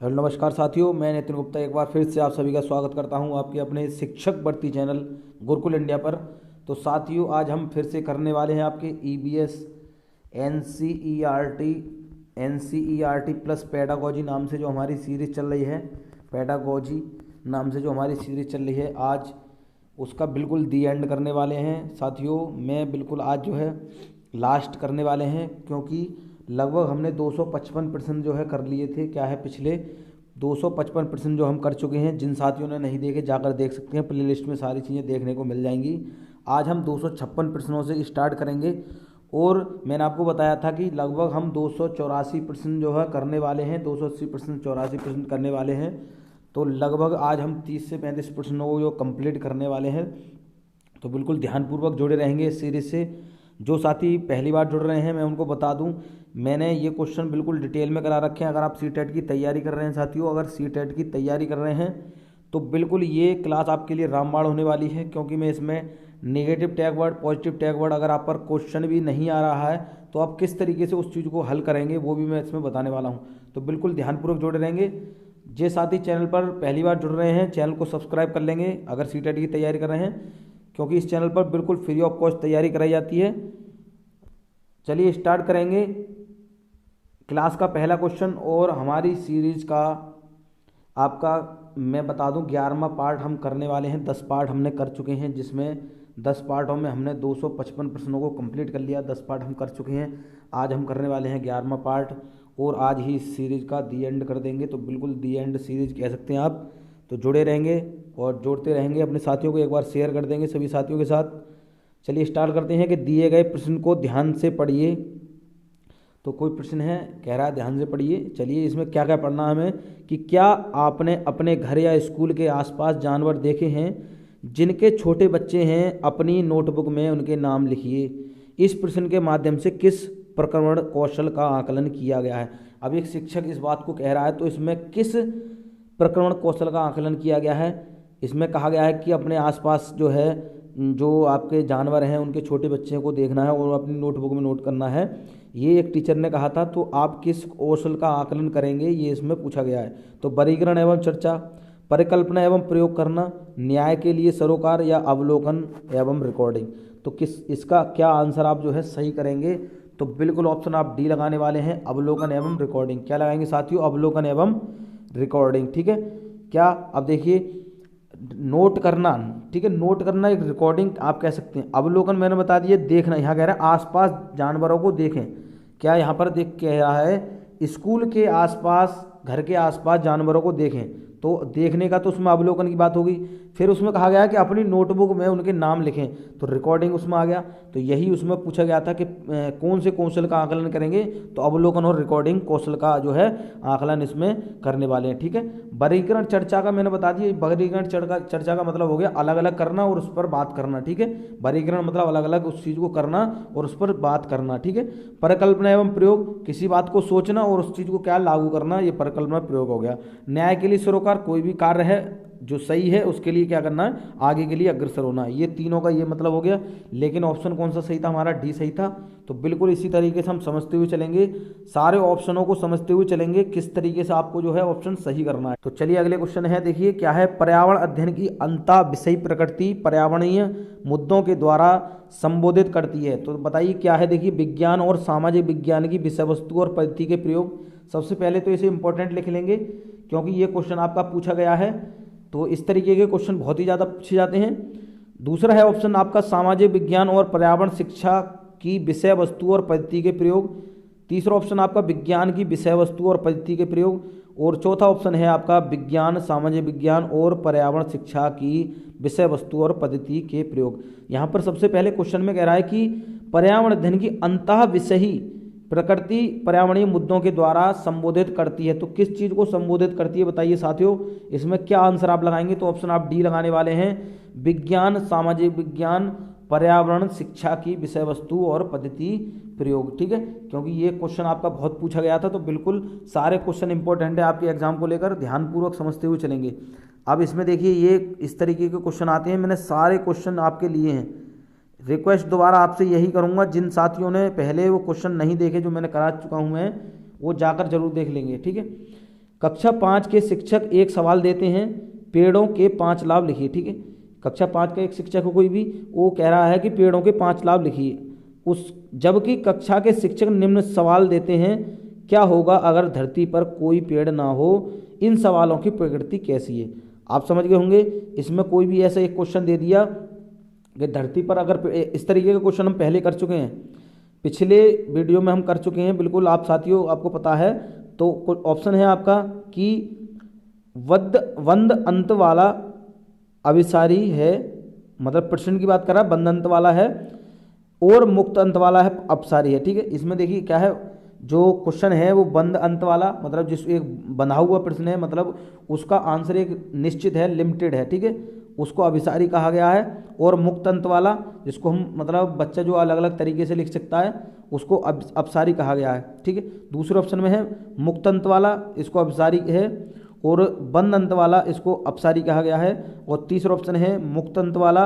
Hello नमस्कार साथियों, मैं नितिन गुप्ता एक बार फिर से आप सभी का स्वागत करता हूं आपके अपने शिक्षक भर्ती चैनल गुरुकुल इंडिया पर। तो साथियों, आज हम फिर से करने वाले हैं आपके EBS NCERT NCERT plus pedagogy नाम से जो हमारी सीरीज़ चल रही है। पेडागोजी नाम से जो हमारी सीरीज़ चल रही है, आज उसका बिल्कुल दी एंड करने वाले हैं साथियों। मैं बिल्कुल आज जो है लास्ट करने वाले हैं, क्योंकि लगभग हमने 255% जो है कर लिए थे। क्या है, पिछले 255% जो हम कर चुके हैं। जिन साथियों ने नहीं देखे जाकर देख सकते हैं, प्ले लिस्ट में सारी चीज़ें देखने को मिल जाएंगी। आज हम 256 प्रश्नों से स्टार्ट करेंगे और मैंने आपको बताया था कि लगभग हम 284% जो है करने वाले हैं, 280% 84% करने वाले हैं। तो लगभग आज हम 30 से 35% को जो कंप्लीट करने वाले हैं। तो बिल्कुल ध्यानपूर्वक जुड़े रहेंगे इस सीरीज़ से। जो साथी पहली बार जुड़ रहे हैं, मैं उनको बता दूं, मैंने ये क्वेश्चन बिल्कुल डिटेल में करा रखे हैं। अगर आप सीटेट की तैयारी कर रहे हैं साथियों, अगर सीटेट की तैयारी कर रहे हैं तो बिल्कुल ये क्लास आपके लिए रामबाण होने वाली है, क्योंकि मैं इसमें negative tag word, positive tag word, अगर आप पर क्वेश्चन भी नहीं आ रहा है तो आप किस तरीके से उस चीज़ को हल करेंगे वो भी मैं इसमें बताने वाला हूँ। तो बिल्कुल ध्यानपूर्वक जुड़े रहेंगे। जे साथी चैनल पर पहली बार जुड़ रहे हैं, चैनल को सब्सक्राइब कर लेंगे अगर सीटेट की तैयारी कर रहे हैं, क्योंकि इस चैनल पर बिल्कुल फ्री ऑफ कॉस्ट तैयारी कराई जाती है। चलिए स्टार्ट करेंगे क्लास का पहला क्वेश्चन। और हमारी सीरीज का आपका मैं बता दूं 11वां पार्ट हम करने वाले हैं। 10 पार्ट हमने कर चुके हैं, जिसमें 10 पार्टों में हमने 255 प्रश्नों को कंप्लीट कर लिया। 10 पार्ट हम कर चुके हैं। आज हम करने वाले हैं 11वां पार्ट और आज ही इस सीरीज़ का दी एंड कर देंगे। तो बिल्कुल दी एंड सीरीज कह सकते हैं आप। तो जुड़े रहेंगे और जोड़ते रहेंगे, अपने साथियों को एक बार शेयर कर देंगे सभी साथियों के साथ। चलिए स्टार्ट करते हैं कि दिए गए प्रश्न को ध्यान से पढ़िए। तो कोई प्रश्न है, कह रहा है ध्यान से पढ़िए। चलिए इसमें क्या क्या पढ़ना है हमें, कि क्या आपने अपने घर या स्कूल के आसपास जानवर देखे हैं जिनके छोटे बच्चे हैं, अपनी नोटबुक में उनके नाम लिखिए। इस प्रश्न के माध्यम से किस प्रक्रमण कौशल का आकलन किया गया है। अब एक शिक्षक इस बात को कह रहा है, तो इसमें किस प्रक्रमण कौशल का आकलन किया गया है। इसमें कहा गया है कि अपने आसपास जो है, जो आपके जानवर हैं उनके छोटे बच्चे को देखना है और अपनी नोटबुक में नोट करना है। ये एक टीचर ने कहा था। तो आप किस कौशल का आकलन करेंगे, ये इसमें पूछा गया है। तो वर्गीकरण एवं चर्चा, परिकल्पना एवं प्रयोग करना, न्याय के लिए सरोकार या अवलोकन एवं रिकॉर्डिंग। तो किस इसका क्या आंसर आप जो है सही करेंगे। तो बिल्कुल ऑप्शन आप डी लगाने वाले हैं, अवलोकन एवं रिकॉर्डिंग। क्या लगाएंगे साथियों, अवलोकन एवं रिकॉर्डिंग। ठीक है। क्या, अब देखिए, नोट करना, ठीक है, नोट करना एक रिकॉर्डिंग आप कह सकते हैं। अवलोकन मैंने बता दिया, देखना। यहाँ कह रहा है आसपास जानवरों को देखें। क्या यहाँ पर देख कह रहा है, स्कूल के आसपास, घर के आसपास जानवरों को देखें। तो देखने का तो उसमें अवलोकन की बात होगी। फिर उसमें कहा गया कि अपनी नोटबुक में उनके नाम लिखें, तो रिकॉर्डिंग उसमें आ गया। तो यही उसमें पूछा गया था कि कौन से कौशल का आकलन करेंगे। तो अवलोकन और रिकॉर्डिंग कौशल का जो है आकलन इसमें करने वाले हैं। ठीक है। वर्गीकरण चर्चा का मैंने बता दिया। वर्गीकरण चर्चा का मतलब हो गया अलग अलग करना और उस पर बात करना। ठीक है। वर्गीकरण मतलब अलग अलग उस चीज़ को करना और उस पर बात करना। ठीक है। परिकल्पना एवं प्रयोग, किसी बात को सोचना और उस चीज़ को क्या लागू करना, ये परिकल्पना प्रयोग हो गया। न्याय के लिए सरोकार, कोई भी कार्य है जो सही है उसके लिए क्या करना है, आगे के लिए अग्रसर होना है। ये तीनों का ये मतलब हो गया। लेकिन ऑप्शन कौन सा सही था हमारा, डी सही था। तो बिल्कुल इसी तरीके से हम समझते हुए चलेंगे, सारे ऑप्शनों को समझते हुए चलेंगे किस तरीके से आपको जो है ऑप्शन सही करना है। तो चलिए अगले क्वेश्चन है, देखिए क्या है। पर्यावरण अध्ययन की अंतः विषय प्रकृति पर्यावरणीय मुद्दों के द्वारा संबोधित करती है। तो बताइए क्या है। देखिए, विज्ञान और सामाजिक विज्ञान की विषय वस्तु और पद्धति के प्रयोग। सबसे पहले तो इसे इंपॉर्टेंट लिख लेंगे, क्योंकि ये क्वेश्चन आपका पूछा गया है। तो इस तरीके के क्वेश्चन बहुत ही ज़्यादा पूछे जाते हैं। दूसरा है ऑप्शन आपका सामाजिक विज्ञान और पर्यावरण शिक्षा की विषय वस्तु और पद्धति के प्रयोग। तीसरा ऑप्शन आपका विज्ञान की विषय वस्तु और पद्धति के प्रयोग। और चौथा ऑप्शन है आपका विज्ञान, सामाजिक विज्ञान और पर्यावरण शिक्षा की विषय वस्तु और पद्धति के प्रयोग। यहाँ पर सबसे पहले क्वेश्चन में कह रहा है कि पर्यावरण अध्ययन की अंतः विषयी प्रकृति पर्यावरणीय मुद्दों के द्वारा संबोधित करती है। तो किस चीज़ को संबोधित करती है बताइए साथियों। इसमें क्या आंसर आप लगाएंगे, तो ऑप्शन आप डी लगाने वाले हैं, विज्ञान, सामाजिक विज्ञान, पर्यावरण शिक्षा की विषय वस्तु और पद्धति प्रयोग। ठीक है। क्योंकि ये क्वेश्चन आपका बहुत पूछा गया था। तो बिल्कुल सारे क्वेश्चन इंपॉर्टेंट है आपके एग्जाम को लेकर, ध्यानपूर्वक समझते हुए चलेंगे। अब इसमें देखिए ये इस तरीके के क्वेश्चन आते हैं। मैंने सारे क्वेश्चन आपके लिए हैं। रिक्वेस्ट दोबारा आपसे यही करूंगा, जिन साथियों ने पहले वो क्वेश्चन नहीं देखे जो मैंने करा चुका हूं मैं, वो जाकर जरूर देख लेंगे। ठीक है। कक्षा 5 के शिक्षक एक सवाल देते हैं, पेड़ों के 5 लाभ लिखिए। ठीक है, कक्षा 5 का एक शिक्षक हो कोई भी, वो कह रहा है कि पेड़ों के 5 लाभ लिखिए। उस जबकि कक्षा के शिक्षक निम्न सवाल देते हैं, क्या होगा अगर धरती पर कोई पेड़ ना हो, इन सवालों की प्रकृति कैसी है। आप समझ गए होंगे, इसमें कोई भी ऐसा एक क्वेश्चन दे दिया कि धरती पर अगर, इस तरीके का क्वेश्चन हम पहले कर चुके हैं, पिछले वीडियो में हम कर चुके हैं, बिल्कुल आप साथियों आपको पता है। तो ऑप्शन है आपका कि वंद अंत वाला अभिसारी है, मतलब प्रश्न की बात कर रहा है, बंद अंत वाला है, और मुक्त अंत वाला है अपसारी है। ठीक है, इसमें देखिए क्या है, जो क्वेश्चन है वो बंद अंत वाला, मतलब जिस एक बंधा हुआ प्रश्न है, मतलब उसका आंसर एक निश्चित है, लिमिटेड है। ठीक है, उसको अभिसारी कहा गया है। और मुक्त अंत वाला, जिसको हम मतलब बच्चा जो अलग अलग तरीके से लिख सकता है, उसको अपसारी कहा गया है। ठीक है, दूसरे ऑप्शन में है मुक्त अंत वाला, इसको अपसारी है, और बंद अंत वाला इसको अपसारी कहा गया है। और तीसरा ऑप्शन है मुक्त अंत वाला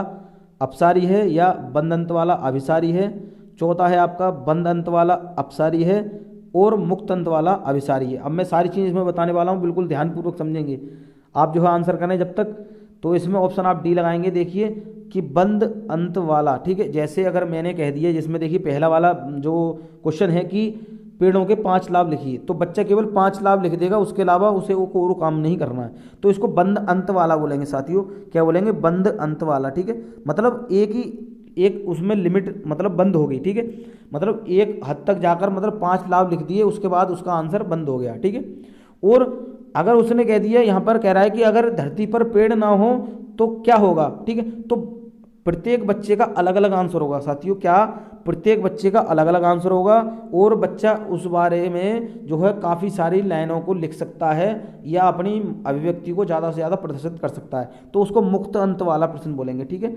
अपसारी है या बंद अंत वाला अभिसारी है। चौथा है आपका बंद अंत वाला अपसारी है और मुक्त अंत वाला अभिसारी है। अब मैं सारी चीज़ इसमें बताने वाला हूँ, बिल्कुल ध्यानपूर्वक समझेंगे आप जो है आंसर करें जब तक। तो इसमें ऑप्शन आप डी लगाएंगे, देखिए कि बंद अंत वाला। ठीक है, जैसे अगर मैंने कह दिया, जिसमें देखिए पहला वाला जो क्वेश्चन है कि पेड़ों के 5 लाभ लिखिए, तो बच्चा केवल 5 लाभ लिख देगा, उसके अलावा उसे वो कोई काम नहीं करना है। तो इसको बंद अंत वाला बोलेंगे साथियों, क्या बोलेंगे, बंद अंत वाला। ठीक है, मतलब एक उसमें लिमिट मतलब बंद हो गई। ठीक है, मतलब एक हद तक जाकर मतलब 5 लाभ लिख दिए, उसके बाद उसका आंसर बंद हो गया। ठीक है, और अगर उसने कह दिया, यहाँ पर कह रहा है कि अगर धरती पर पेड़ ना हो तो क्या होगा। ठीक है, तो प्रत्येक बच्चे का अलग अलग आंसर होगा साथियों, क्या, प्रत्येक बच्चे का अलग अलग आंसर होगा, और बच्चा उस बारे में जो है काफ़ी सारी लाइनों को लिख सकता है या अपनी अभिव्यक्ति को ज़्यादा से ज़्यादा प्रदर्शित कर सकता है। तो उसको मुक्त अंत वाला प्रश्न बोलेंगे। ठीक है,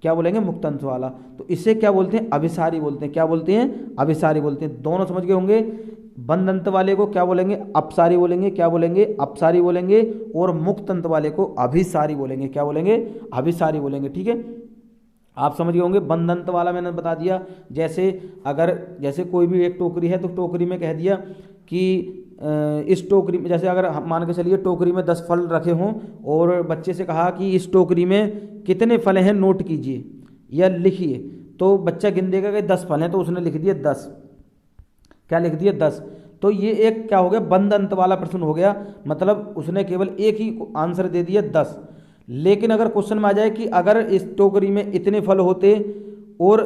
क्या बोलेंगे, मुक्त अंत वाला। तो इसे क्या बोलते हैं, अभिसारी बोलते हैं। क्या बोलते हैं, अभिसारी बोलते हैं। दोनों समझ गए होंगे। बंद अंत वाले को क्या बोलेंगे, अपसारी बोलेंगे। क्या बोलेंगे, अपसारी बोलेंगे। और मुक्त अंत वाले को अभिसारी बोलेंगे। क्या बोलेंगे, अभिसारी बोलेंगे। ठीक है, आप समझ गए होंगे। बंद अंत वाला मैंने बता दिया, जैसे कोई भी एक टोकरी है, तो टोकरी में कह दिया कि इस टोकरी में, जैसे अगर मान के चलिए टोकरी में 10 फल रखे हों, और बच्चे से कहा कि इस टोकरी में कितने फल हैं नोट कीजिए या लिखिए, तो बच्चा गिन देगा कि 10 फल हैं, तो उसने लिख दिया 10। क्या लिख दिया, 10। तो ये एक क्या हो गया, बंद अंत वाला प्रश्न हो गया, मतलब उसने केवल एक ही आंसर दे दिया 10। लेकिन अगर क्वेश्चन में आ जाए कि अगर इस टोकरी में इतने फल होते और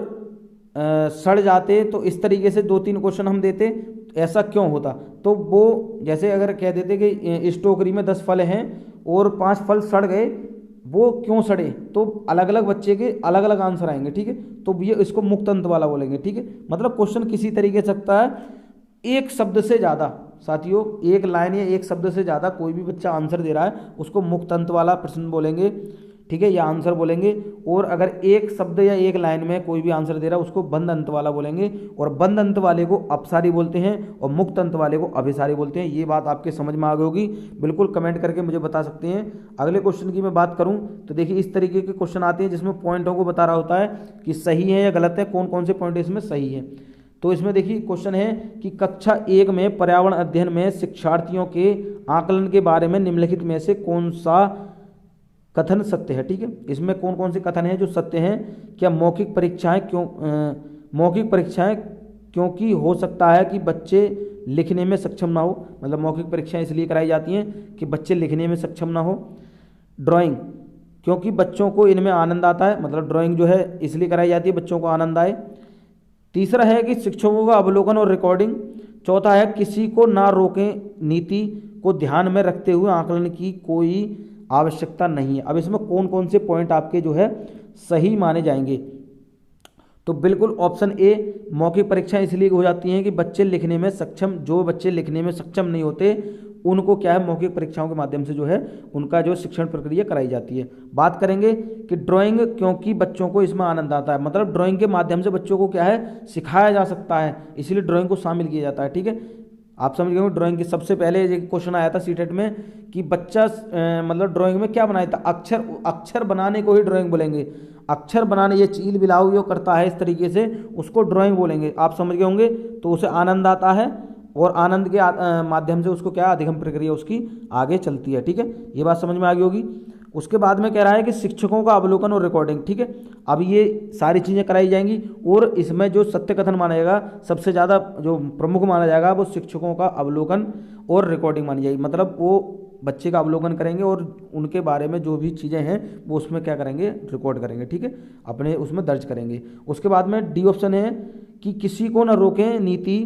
सड़ जाते, तो इस तरीके से 2-3 क्वेश्चन हम देते, ऐसा क्यों होता, तो वो जैसे अगर कह देते कि इस टोकरी में 10 फल हैं और 5 फल सड़ गए, वो क्यों सड़े, तो अलग अलग बच्चे के अलग अलग आंसर आएंगे। ठीक है, तो ये इसको मुक्त अंत वाला बोलेंगे। ठीक है, मतलब क्वेश्चन किसी तरीके से सकता है, एक शब्द से ज़्यादा साथियों, एक लाइन या एक शब्द से ज़्यादा कोई भी बच्चा आंसर दे रहा है, उसको मुक्त अंत वाला प्रश्न बोलेंगे। ठीक है, या आंसर बोलेंगे। और अगर एक शब्द या एक लाइन में कोई भी आंसर दे रहा है, उसको बंद अंत वाला बोलेंगे। और बंद अंत वाले को अपसारी बोलते हैं और मुक्त अंत वाले को अभिसारी बोलते हैं। ये बात आपके समझ में आ गई होगी, बिल्कुल कमेंट करके मुझे बता सकते हैं। अगले क्वेश्चन की मैं बात करूं तो देखिए इस तरीके के क्वेश्चन आते हैं, जिसमें पॉइंटों को बता रहा होता है कि सही है या गलत है, कौन कौन से पॉइंट इसमें सही है। तो इसमें देखिए क्वेश्चन है कि कक्षा 1 में पर्यावरण अध्ययन में शिक्षार्थियों के आकलन के बारे में निम्नलिखित में से कौन सा कथन सत्य है। ठीक है, इसमें कौन कौन से कथन हैं जो सत्य हैं। क्या मौखिक परीक्षाएं क्योंकि हो सकता है कि बच्चे लिखने में सक्षम ना हो, मतलब मौखिक परीक्षाएं इसलिए कराई जाती हैं कि बच्चे लिखने में सक्षम ना हो। ड्राइंग, क्योंकि बच्चों को इनमें आनंद आता है, मतलब ड्राइंग जो है इसलिए कराई जाती है बच्चों को आनंद आए। तीसरा है कि शिक्षकों का अवलोकन और रिकॉर्डिंग। चौथा है किसी को ना रोकें नीति को ध्यान में रखते हुए आकलन की कोई आवश्यकता नहीं है। अब इसमें कौन कौन से पॉइंट आपके जो है सही माने जाएंगे, तो बिल्कुल ऑप्शन ए, मौखिक परीक्षाएं इसलिए हो जाती हैं कि बच्चे लिखने में सक्षम, जो बच्चे लिखने में सक्षम नहीं होते उनको क्या है मौखिक परीक्षाओं के माध्यम से जो है उनका जो शिक्षण प्रक्रिया कराई जाती है। बात करेंगे कि ड्राइंग, क्योंकि बच्चों को इसमें आनंद आता है, मतलब ड्राइंग के माध्यम से बच्चों को क्या है सिखाया जा सकता है, इसलिए ड्राइंग को शामिल किया जाता है। ठीक है, आप समझ गए। ड्राइंग की सबसे पहले एक क्वेश्चन आया था सीटेट में कि बच्चा मतलब ड्राइंग में क्या बनाया था, अक्षर बनाने को ही ड्राइंग बोलेंगे। अक्षर बनाने, ये चील बिलाऊ जो करता है इस तरीके से, उसको ड्राइंग बोलेंगे। आप समझ गए होंगे। तो उसे आनंद आता है और आनंद के माध्यम से उसको क्या अधिगम प्रक्रिया उसकी आगे चलती है। ठीक है, ये बात समझ में आ गई होगी। उसके बाद में कह रहा है कि शिक्षकों का अवलोकन और रिकॉर्डिंग। ठीक है, अब ये सारी चीज़ें कराई जाएंगी और इसमें जो सत्य कथन माना जाएगा, सबसे ज़्यादा जो प्रमुख माना जाएगा वो शिक्षकों का अवलोकन और रिकॉर्डिंग मानी जाएगी। मतलब वो बच्चे का अवलोकन करेंगे और उनके बारे में जो भी चीज़ें हैं वो उसमें क्या करेंगे, रिकॉर्ड करेंगे। ठीक है, अपने उसमें दर्ज करेंगे। उसके बाद में डी ऑप्शन है कि किसी को न रोकें नीति,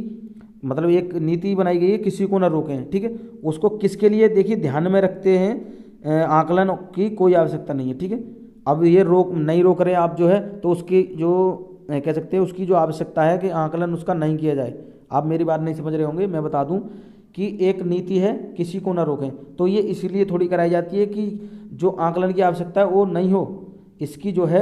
मतलब एक नीति बनाई गई है, किसी को न रोकें। ठीक है, उसको किसके लिए देखिए ध्यान में रखते हैं, आकलन की कोई आवश्यकता नहीं है। ठीक है, अब ये नहीं रोक रहे आप जो है, तो उसकी जो कह सकते हैं उसकी जो आवश्यकता है कि आकलन उसका नहीं किया जाए। आप मेरी बात नहीं समझ रहे होंगे, मैं बता दूं कि एक नीति है किसी को ना रोकें, तो ये इसीलिए थोड़ी कराई जाती है कि जो आकलन की आवश्यकता है वो नहीं हो। इसकी जो है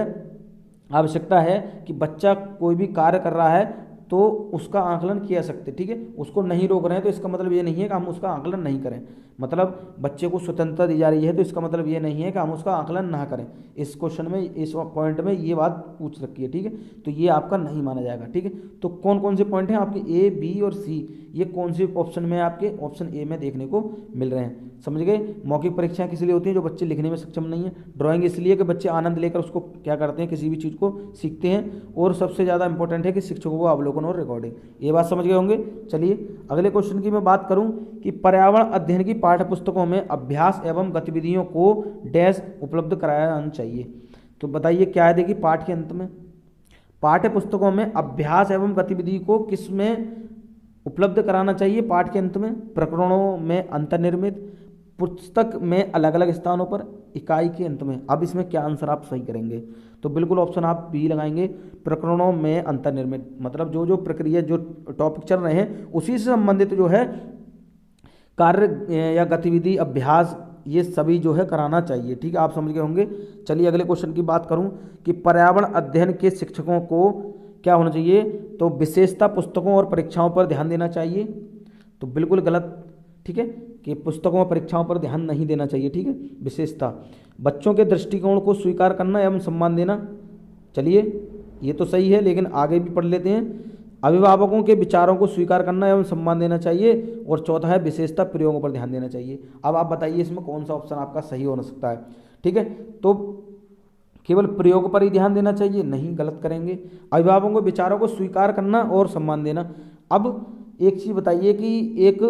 आवश्यकता है कि बच्चा कोई भी कार्य कर रहा है तो उसका आकलन किया सकते। ठीक है, उसको नहीं रोक रहे हैं तो इसका मतलब ये नहीं है कि हम उसका आकलन नहीं करें। मतलब बच्चे को स्वतंत्रता दी जा रही है तो इसका मतलब ये नहीं है कि हम उसका आकलन ना करें। इस क्वेश्चन में, इस पॉइंट में ये बात पूछ रखी है। ठीक है, तो ये आपका नहीं माना जाएगा। ठीक है, तो कौन कौन से पॉइंट हैं आपके ए, बी और सी, ये कौन से ऑप्शन में आपके ऑप्शन ए में देखने को मिल रहे हैं। समझ गए। मौखिक परीक्षाएं किस लिए होती हैं, जो बच्चे लिखने में सक्षम नहीं है। ड्राइंग इसलिए कि बच्चे आनंद लेकर उसको क्या करते हैं, किसी भी चीज़ को सीखते हैं। और सबसे ज़्यादा इंपॉर्टेंट है कि शिक्षकों को अवलोकन और रिकॉर्डिंग। ये बात समझ गए होंगे। चलिए अगले क्वेश्चन की मैं बात करूं कि पर्यावरण अध्ययन की पाठ्य पुस्तकों में अभ्यास एवं गतिविधियों को डैश उपलब्ध कराया जाना चाहिए। तो बताइए क्या है। देखिए पाठ के अंत में पाठ्य पुस्तकों में अभ्यास एवं गतिविधि को किस में उपलब्ध कराना चाहिए। पाठ के अंत में, प्रकरणों में अंतर्निर्मित, पुस्तक में अलग अलग स्थानों पर, इकाई के अंत में। अब इसमें क्या आंसर आप सही करेंगे, तो बिल्कुल ऑप्शन आप बी लगाएंगे, प्रकरणों में अंतर्निर्मित। मतलब जो जो प्रक्रिया, जो टॉपिक चल रहे हैं उसी से संबंधित जो है कार्य या गतिविधि, अभ्यास, ये सभी जो है कराना चाहिए। ठीक है, आप समझ गए होंगे। चलिए अगले क्वेश्चन की बात करूं कि पर्यावरण अध्ययन के शिक्षकों को क्या होना चाहिए, तो विशेषता पुस्तकों और परीक्षाओं पर ध्यान देना चाहिए। तो बिल्कुल गलत। ठीक है, कि पुस्तकों और परीक्षाओं पर ध्यान नहीं देना चाहिए। ठीक है, विशेषता, बच्चों के दृष्टिकोण को स्वीकार करना एवं सम्मान देना। चलिए ये तो सही है, लेकिन आगे भी पढ़ लेते हैं। अभिभावकों के विचारों को स्वीकार करना एवं सम्मान देना चाहिए। और चौथा है विशेषता प्रयोगों पर ध्यान देना चाहिए। अब आप बताइए इसमें कौन सा ऑप्शन आपका सही हो सकता है। ठीक है, तो केवल प्रयोग पर ही ध्यान देना चाहिए, नहीं, गलत करेंगे। अभिभावकों के विचारों को स्वीकार करना और सम्मान देना। अब एक चीज़ बताइए कि एक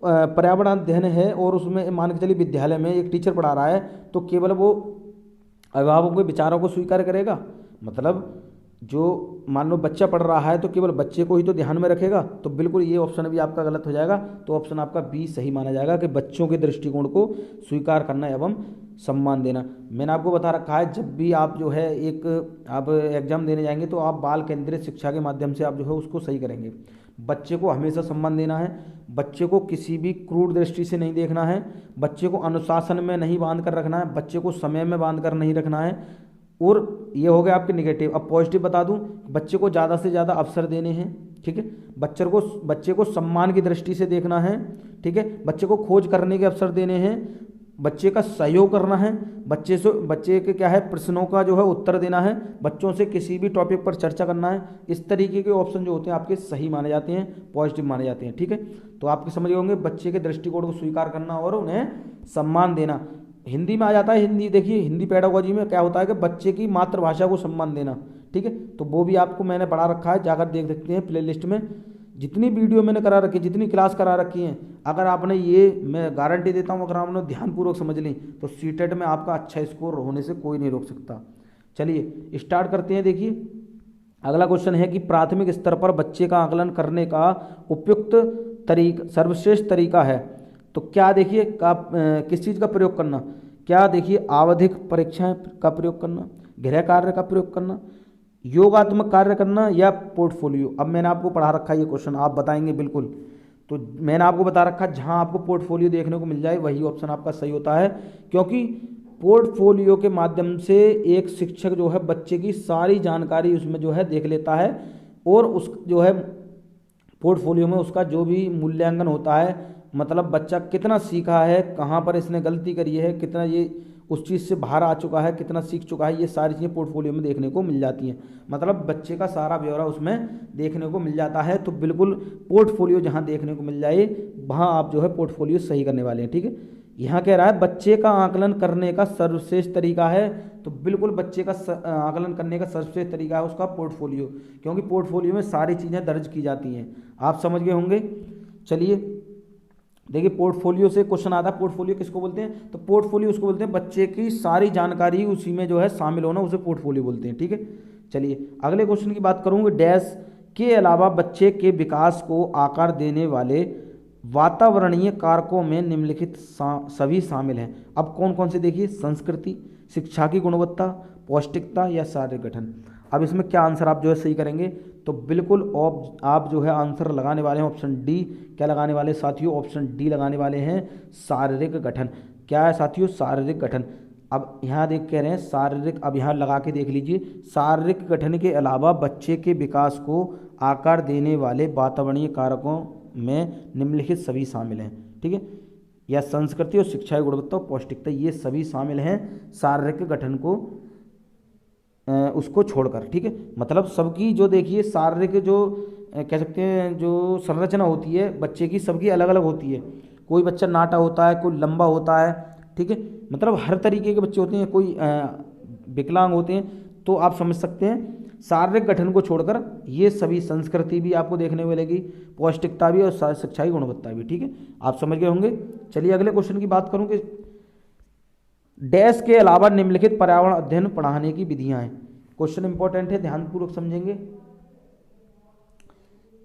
पर्यावरण अध्ययन है और उसमें मान के चलिए विद्यालय में एक टीचर पढ़ा रहा है, तो केवल वो अभिभावकों के विचारों को स्वीकार करेगा। मतलब जो मान लो बच्चा पढ़ रहा है तो केवल बच्चे को ही तो ध्यान में रखेगा, तो बिल्कुल ये ऑप्शन भी आपका गलत हो जाएगा। तो ऑप्शन आपका बी सही माना जाएगा कि बच्चों के दृष्टिकोण को स्वीकार करना एवं सम्मान देना। मैंने आपको बता रखा है, जब भी आप जो है एक आप एग्जाम देने जाएंगे तो आप बाल केंद्रित शिक्षा के माध्यम से आप जो है उसको सही करेंगे। बच्चे को हमेशा सम्मान देना है, बच्चे को किसी भी क्रूर दृष्टि से नहीं देखना है, बच्चे को अनुशासन में नहीं बांध कर रखना है, बच्चे को समय में बांध कर नहीं रखना है। और ये हो गया आपके निगेटिव। अब पॉजिटिव बता दूं, बच्चे को ज़्यादा से ज़्यादा अवसर देने हैं। ठीक है, बच्चे को सम्मान की दृष्टि से देखना है। ठीक है, बच्चे को खोज करने के अवसर देने हैं, बच्चे का सहयोग करना है, बच्चे के क्या है प्रश्नों का जो है उत्तर देना है, बच्चों से किसी भी टॉपिक पर चर्चा करना है। इस तरीके के ऑप्शन जो होते हैं आपके सही माने जाते हैं, पॉजिटिव माने जाते हैं। ठीक है, तो आपके समझ होंगे बच्चे के दृष्टिकोण को स्वीकार करना और उन्हें सम्मान देना। हिंदी में आ जाता है। हिंदी देखिए, हिंदी पेडागोजी में क्या होता है कि बच्चे की मातृभाषा को सम्मान देना। ठीक है, तो वो भी आपको मैंने पढ़ा रखा है, जाकर देख सकते हैं प्लेलिस्ट में। जितनी वीडियो मैंने करा रखी है, जितनी क्लास करा रखी हैं, अगर आपने ये, मैं गारंटी देता हूँ, अगर आपने ध्यानपूर्वक समझ ली तो सीटेट में आपका अच्छा स्कोर होने से कोई नहीं रोक सकता। चलिए स्टार्ट करते हैं। देखिए अगला क्वेश्चन है कि प्राथमिक स्तर पर बच्चे का आकलन करने का उपयुक्त तरीका, सर्वश्रेष्ठ तरीका है। तो क्या देखिए किस चीज़ का प्रयोग करना, क्या देखिए आवधिक परीक्षाएं का प्रयोग करना, गृह कार्य का प्रयोग करना, योगात्मक कार्य करना, या पोर्टफोलियो। अब मैंने आपको पढ़ा रखा है ये क्वेश्चन, आप बताएंगे बिल्कुल। तो मैंने आपको बता रखा है जहां आपको पोर्टफोलियो देखने को मिल जाए वही ऑप्शन आपका सही होता है, क्योंकि पोर्टफोलियो के माध्यम से एक शिक्षक जो है बच्चे की सारी जानकारी उसमें जो है देख लेता है, और उस जो है पोर्टफोलियो में उसका जो भी मूल्यांकन होता है, मतलब बच्चा कितना सीखा है, कहाँ पर इसने गलती करी है, कितना ये उस चीज़ से बाहर आ चुका है, कितना सीख चुका है, ये सारी चीज़ें पोर्टफोलियो में देखने को मिल जाती हैं। मतलब बच्चे का सारा ब्यौरा उसमें देखने को मिल जाता है। तो बिल्कुल पोर्टफोलियो जहाँ देखने को मिल जाए वहाँ आप जो है पोर्टफोलियो सही करने वाले हैं, ठीक है। यहाँ कह रहा है बच्चे का आकलन करने का सर्वश्रेष्ठ तरीका है, तो बिल्कुल बच्चे का आकलन करने का सर्वश्रेष्ठ तरीका है उसका पोर्टफोलियो, क्योंकि पोर्टफोलियो में सारी चीज़ें दर्ज की जाती हैं। आप समझ गए होंगे। चलिए देखिए, पोर्टफोलियो से क्वेश्चन आता है, पोर्टफोलियो किसको बोलते हैं, तो पोर्टफोलियो उसको बोलते हैं बच्चे की सारी जानकारी उसी में जो है शामिल होना, उसे पोर्टफोलियो बोलते हैं, ठीक है। चलिए अगले क्वेश्चन की बात करूँगी। डैश के अलावा बच्चे के विकास को आकार देने वाले वातावरणीय कारकों में निम्नलिखित सभी शामिल हैं। अब कौन कौन से देखिए, संस्कृति, शिक्षा की गुणवत्ता, पौष्टिकता या शारीरिक गठन। अब इसमें क्या आंसर आप जो है सही करेंगे, तो बिल्कुल आप जो है आंसर लगाने वाले हैं ऑप्शन डी। क्या लगाने वाले साथियों, ऑप्शन डी लगाने वाले हैं, शारीरिक गठन। क्या है साथियों, शारीरिक गठन। अब यहाँ देख कह रहे हैं शारीरिक, अब यहाँ लगा के देख लीजिए, शारीरिक गठन के अलावा बच्चे के विकास को आकार देने वाले वातावरणीय कारकों में निम्नलिखित सभी शामिल हैं, ठीक है। या संस्कृति और शिक्षा की गुणवत्ता और पौष्टिकता, ये सभी शामिल हैं शारीरिक गठन को उसको छोड़कर, ठीक है। मतलब सबकी जो देखिए शारीरिक जो कह सकते हैं जो संरचना होती है बच्चे की, सबकी अलग अलग होती है। कोई बच्चा नाटा होता है, कोई लंबा होता है, ठीक है। मतलब हर तरीके के बच्चे होते हैं, कोई विकलांग होते हैं। तो आप समझ सकते हैं शारीरिक गठन को छोड़कर ये सभी, संस्कृति भी आपको देखने को मिलेगी, पौष्टिकता भी और शिक्षा की गुणवत्ता भी, ठीक है। आप समझ गए होंगे। चलिए अगले क्वेश्चन की बात करूं कि डैश के अलावा निम्नलिखित पर्यावरण अध्ययन पढ़ाने की विधियां हैं। क्वेश्चन इंपॉर्टेंट है, ध्यानपूर्वक समझेंगे,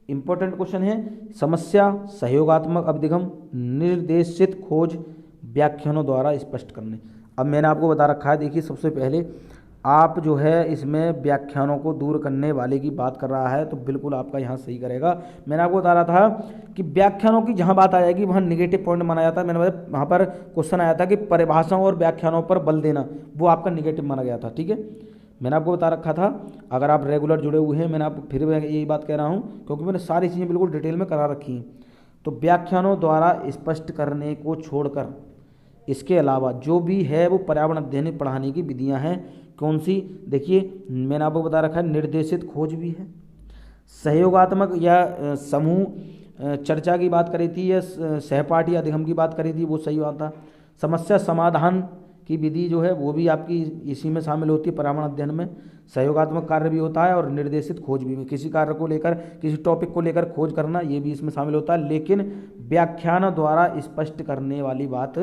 इंपॉर्टेंट क्वेश्चन है। समस्या, सहयोगात्मक अभिगम, निर्देशित खोज, व्याख्यानों द्वारा स्पष्ट करने। अब मैंने आपको बता रखा है, देखिए सबसे पहले आप जो है इसमें व्याख्यानों को दूर करने वाले की बात कर रहा है, तो बिल्कुल आपका यहाँ सही करेगा। मैंने आपको बता रहा था कि व्याख्यानों की जहाँ बात आ जाएगी वहाँ निगेटिव पॉइंट माना जाता है। मैंने वहाँ पर क्वेश्चन आया था कि परिभाषाओं और व्याख्यानों पर बल देना, वो आपका निगेटिव माना गया था, ठीक है। मैंने आपको बता रखा था, अगर आप रेगुलर जुड़े हुए हैं, मैंने आपको फिर यही बात कह रहा हूँ क्योंकि मैंने सारी चीज़ें बिल्कुल डिटेल में करा रखी हैं। तो व्याख्यानों द्वारा स्पष्ट करने को छोड़कर इसके अलावा जो भी है वो पर्यावरण अध्ययन पढ़ाने की विधियाँ हैं। कौन सी, देखिए मैंने आपको बता रखा है, निर्देशित खोज भी है, सहयोगात्मक या समूह चर्चा की बात करी थी, या सहपाठी अधिगम की बात करी थी, वो सही बात था। समस्या समाधान की विधि जो है वो भी आपकी इसी में शामिल होती है पर्यावरण अध्ययन में। सहयोगात्मक कार्य भी होता है और निर्देशित खोज भी, किसी कार्य को लेकर, किसी टॉपिक को लेकर खोज करना, ये भी इसमें शामिल होता है। लेकिन व्याख्यान द्वारा स्पष्ट करने वाली बात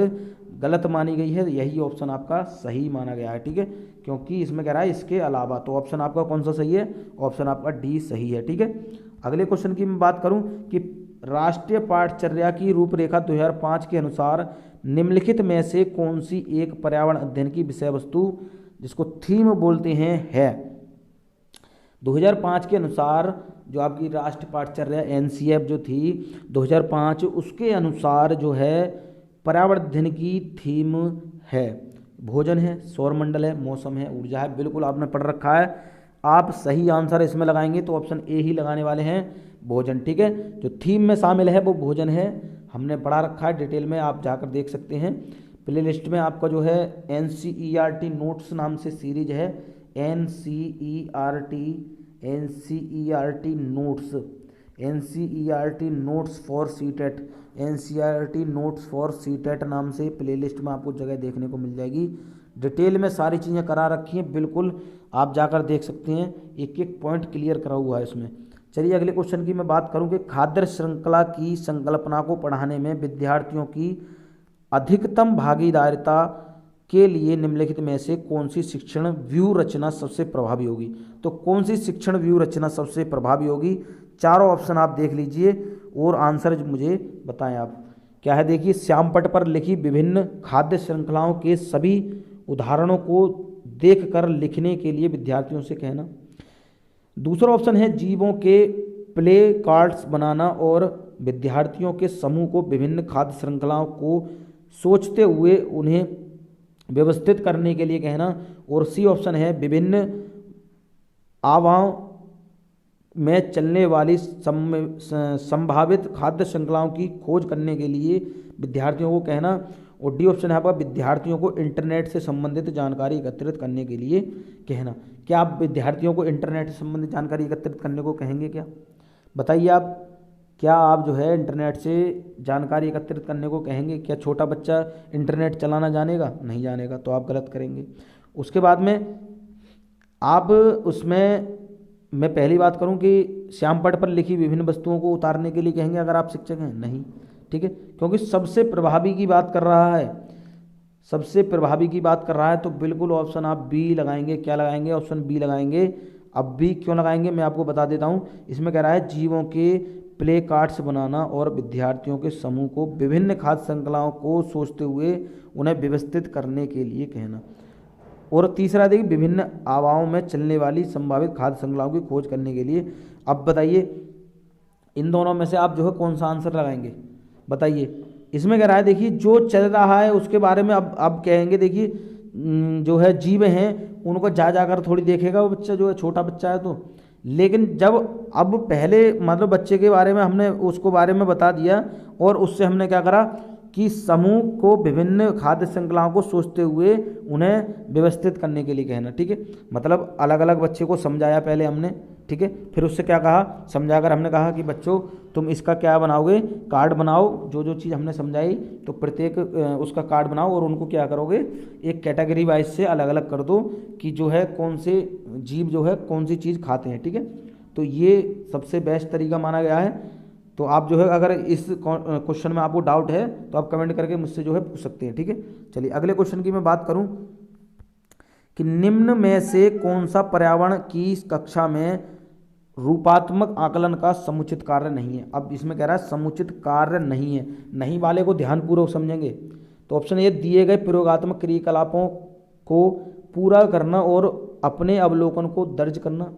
गलत मानी गई है, यही ऑप्शन आपका सही माना गया है, ठीक है। क्योंकि इसमें कह रहा है इसके अलावा, तो ऑप्शन आपका कौन सा सही है, ऑप्शन आपका डी सही है, ठीक है। अगले क्वेश्चन की मैं बात करूं कि राष्ट्रीय पाठचर्या की रूपरेखा 2005 के अनुसार निम्नलिखित में से कौन सी एक पर्यावरण अध्ययन की विषय वस्तु, जिसको थीम बोलते हैं, है। 2005 के अनुसार जो आपकी राष्ट्रीय पाठचर्या एनसीएफ जो थी 2005, उसके अनुसार जो है पर्यावरण अध्ययन की थीम है भोजन है, सौरमंडल है, मौसम है, ऊर्जा है। बिल्कुल आपने पढ़ रखा है। आप सही आंसर इसमें लगाएंगे तो ऑप्शन ए ही लगाने वाले हैं, भोजन, ठीक है। जो थीम में शामिल है वो भोजन है, हमने पढ़ा रखा है डिटेल में, आप जाकर देख सकते हैं। प्ले लिस्ट में आपका जो है NCERT नोट्स नाम से सीरीज है, NCERT notes for CTET, NCERT notes for CTET नाम से प्ले लिस्ट में आपको जगह देखने को मिल जाएगी। डिटेल में सारी चीज़ें करा रखी हैं, बिल्कुल आप जाकर देख सकते हैं, एक एक पॉइंट क्लियर करा हुआ है इसमें। चलिए अगले क्वेश्चन की मैं बात करूं कि खाद्य श्रृंखला की संकल्पना को पढ़ाने में विद्यार्थियों की अधिकतम भागीदारिता के लिए निम्नलिखित में से कौन सी शिक्षण व्यू रचना सबसे प्रभावी होगी। तो कौन सी शिक्षण व्यू रचना सबसे प्रभावी होगी, चारों ऑप्शन आप देख लीजिए और आंसर मुझे बताएं आप क्या है। देखिए, श्यामपट्ट पर लिखी विभिन्न खाद्य श्रृंखलाओं के सभी उदाहरणों को देखकर लिखने के लिए विद्यार्थियों से कहना। दूसरा ऑप्शन है जीवों के प्ले कार्ड्स बनाना और विद्यार्थियों के समूह को विभिन्न खाद्य श्रृंखलाओं को सोचते हुए उन्हें व्यवस्थित करने के लिए कहना। और सी ऑप्शन है विभिन्न आवाओं में चलने वाली संभावित खाद्य श्रृंखलाओं की खोज करने के लिए विद्यार्थियों को कहना। और डी ऑप्शन है आपका विद्यार्थियों को इंटरनेट से संबंधित जानकारी एकत्रित करने के लिए कहना। क्या आप विद्यार्थियों को इंटरनेट से संबंधित जानकारी एकत्रित करने को कहेंगे क्या? बताइए आप, क्या आप जो है इंटरनेट से जानकारी एकत्रित करने को कहेंगे? क्या छोटा बच्चा इंटरनेट चलाना जानेगा? नहीं जानेगा, तो आप गलत करेंगे। उसके बाद में आप उसमें, मैं पहली बात करूं कि श्यामपट्ट पर लिखी विभिन्न वस्तुओं को उतारने के लिए कहेंगे अगर आप शिक्षक हैं? नहीं, ठीक है, क्योंकि सबसे प्रभावी की बात कर रहा है, सबसे प्रभावी की बात कर रहा है, तो बिल्कुल ऑप्शन आप बी लगाएंगे। क्या लगाएंगे? ऑप्शन बी लगाएंगे। अब बी क्यों लगाएंगे मैं आपको बता देता हूँ। इसमें कह रहा है जीवों के प्ले कार्ड्स बनाना और विद्यार्थियों के समूह को विभिन्न खाद्य श्रृंखलाओं को सोचते हुए उन्हें व्यवस्थित करने के लिए कहना। और तीसरा देखिए, विभिन्न आवाओं में चलने वाली संभावित खाद्य श्रृंखलाओं की खोज करने के लिए। अब बताइए इन दोनों में से आप जो है कौन सा आंसर लगाएंगे? बताइए। इसमें कह रहा है देखिए जो चल रहा है उसके बारे में अब कहेंगे। देखिए जो है जीव हैं उनको जा जाकर थोड़ी देखेगा वो बच्चा, जो है छोटा बच्चा है तो। लेकिन जब अब पहले मतलब बच्चे के बारे में हमने उसको बारे में बता दिया और उससे हमने क्या करा कि समूह को विभिन्न खाद्य श्रृंखलाओं को सोचते हुए उन्हें व्यवस्थित करने के लिए कहना, ठीक है। मतलब अलग अलग बच्चे को समझाया पहले हमने, ठीक है, फिर उससे क्या कहा, समझाकर हमने कहा कि बच्चों तुम इसका क्या बनाओगे, कार्ड बनाओ, जो जो चीज़ हमने समझाई तो प्रत्येक उसका कार्ड बनाओ और उनको क्या करोगे, एक कैटेगरी वाइज से अलग अलग कर दो कि जो है कौन से जीव जो है कौन सी चीज़ खाते हैं, ठीक है। तो ये सबसे बेस्ट तरीका माना गया है। तो आप जो है अगर इस क्वेश्चन में आपको डाउट है तो आप कमेंट करके मुझसे जो है पूछ सकते हैं, ठीक है। चलिए अगले क्वेश्चन की मैं बात करूं कि निम्न में से कौन सा पर्यावरण की कक्षा में रूपात्मक आकलन का समुचित कार्य नहीं है। अब इसमें कह रहा है समुचित कार्य नहीं है, नहीं वाले को ध्यानपूर्वक समझेंगे। तो ऑप्शन ये, दिए गए प्रयोगात्मक क्रियाकलापों को पूरा करना और अपने अवलोकन को दर्ज करना।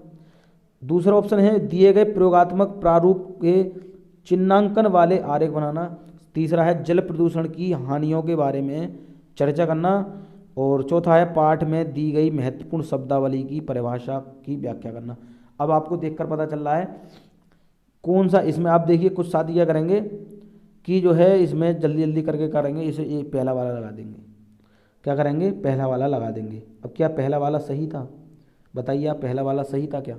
दूसरा ऑप्शन है दिए गए प्रयोगात्मक प्रारूप के चिन्हांकन वाले आरेख बनाना। तीसरा है जल प्रदूषण की हानियों के बारे में चर्चा करना। और चौथा है पाठ में दी गई महत्वपूर्ण शब्दावली की परिभाषा की व्याख्या करना। अब आपको देखकर पता चल रहा है कौन सा, इसमें आप देखिए कुछ साथी क्या करेंगे कि जो है इसमें जल्दी जल्दी करके करेंगे, इसे ये पहला वाला लगा देंगे। क्या करेंगे, पहला वाला लगा देंगे। अब क्या पहला वाला सही था? बताइए आप, पहला वाला सही था क्या?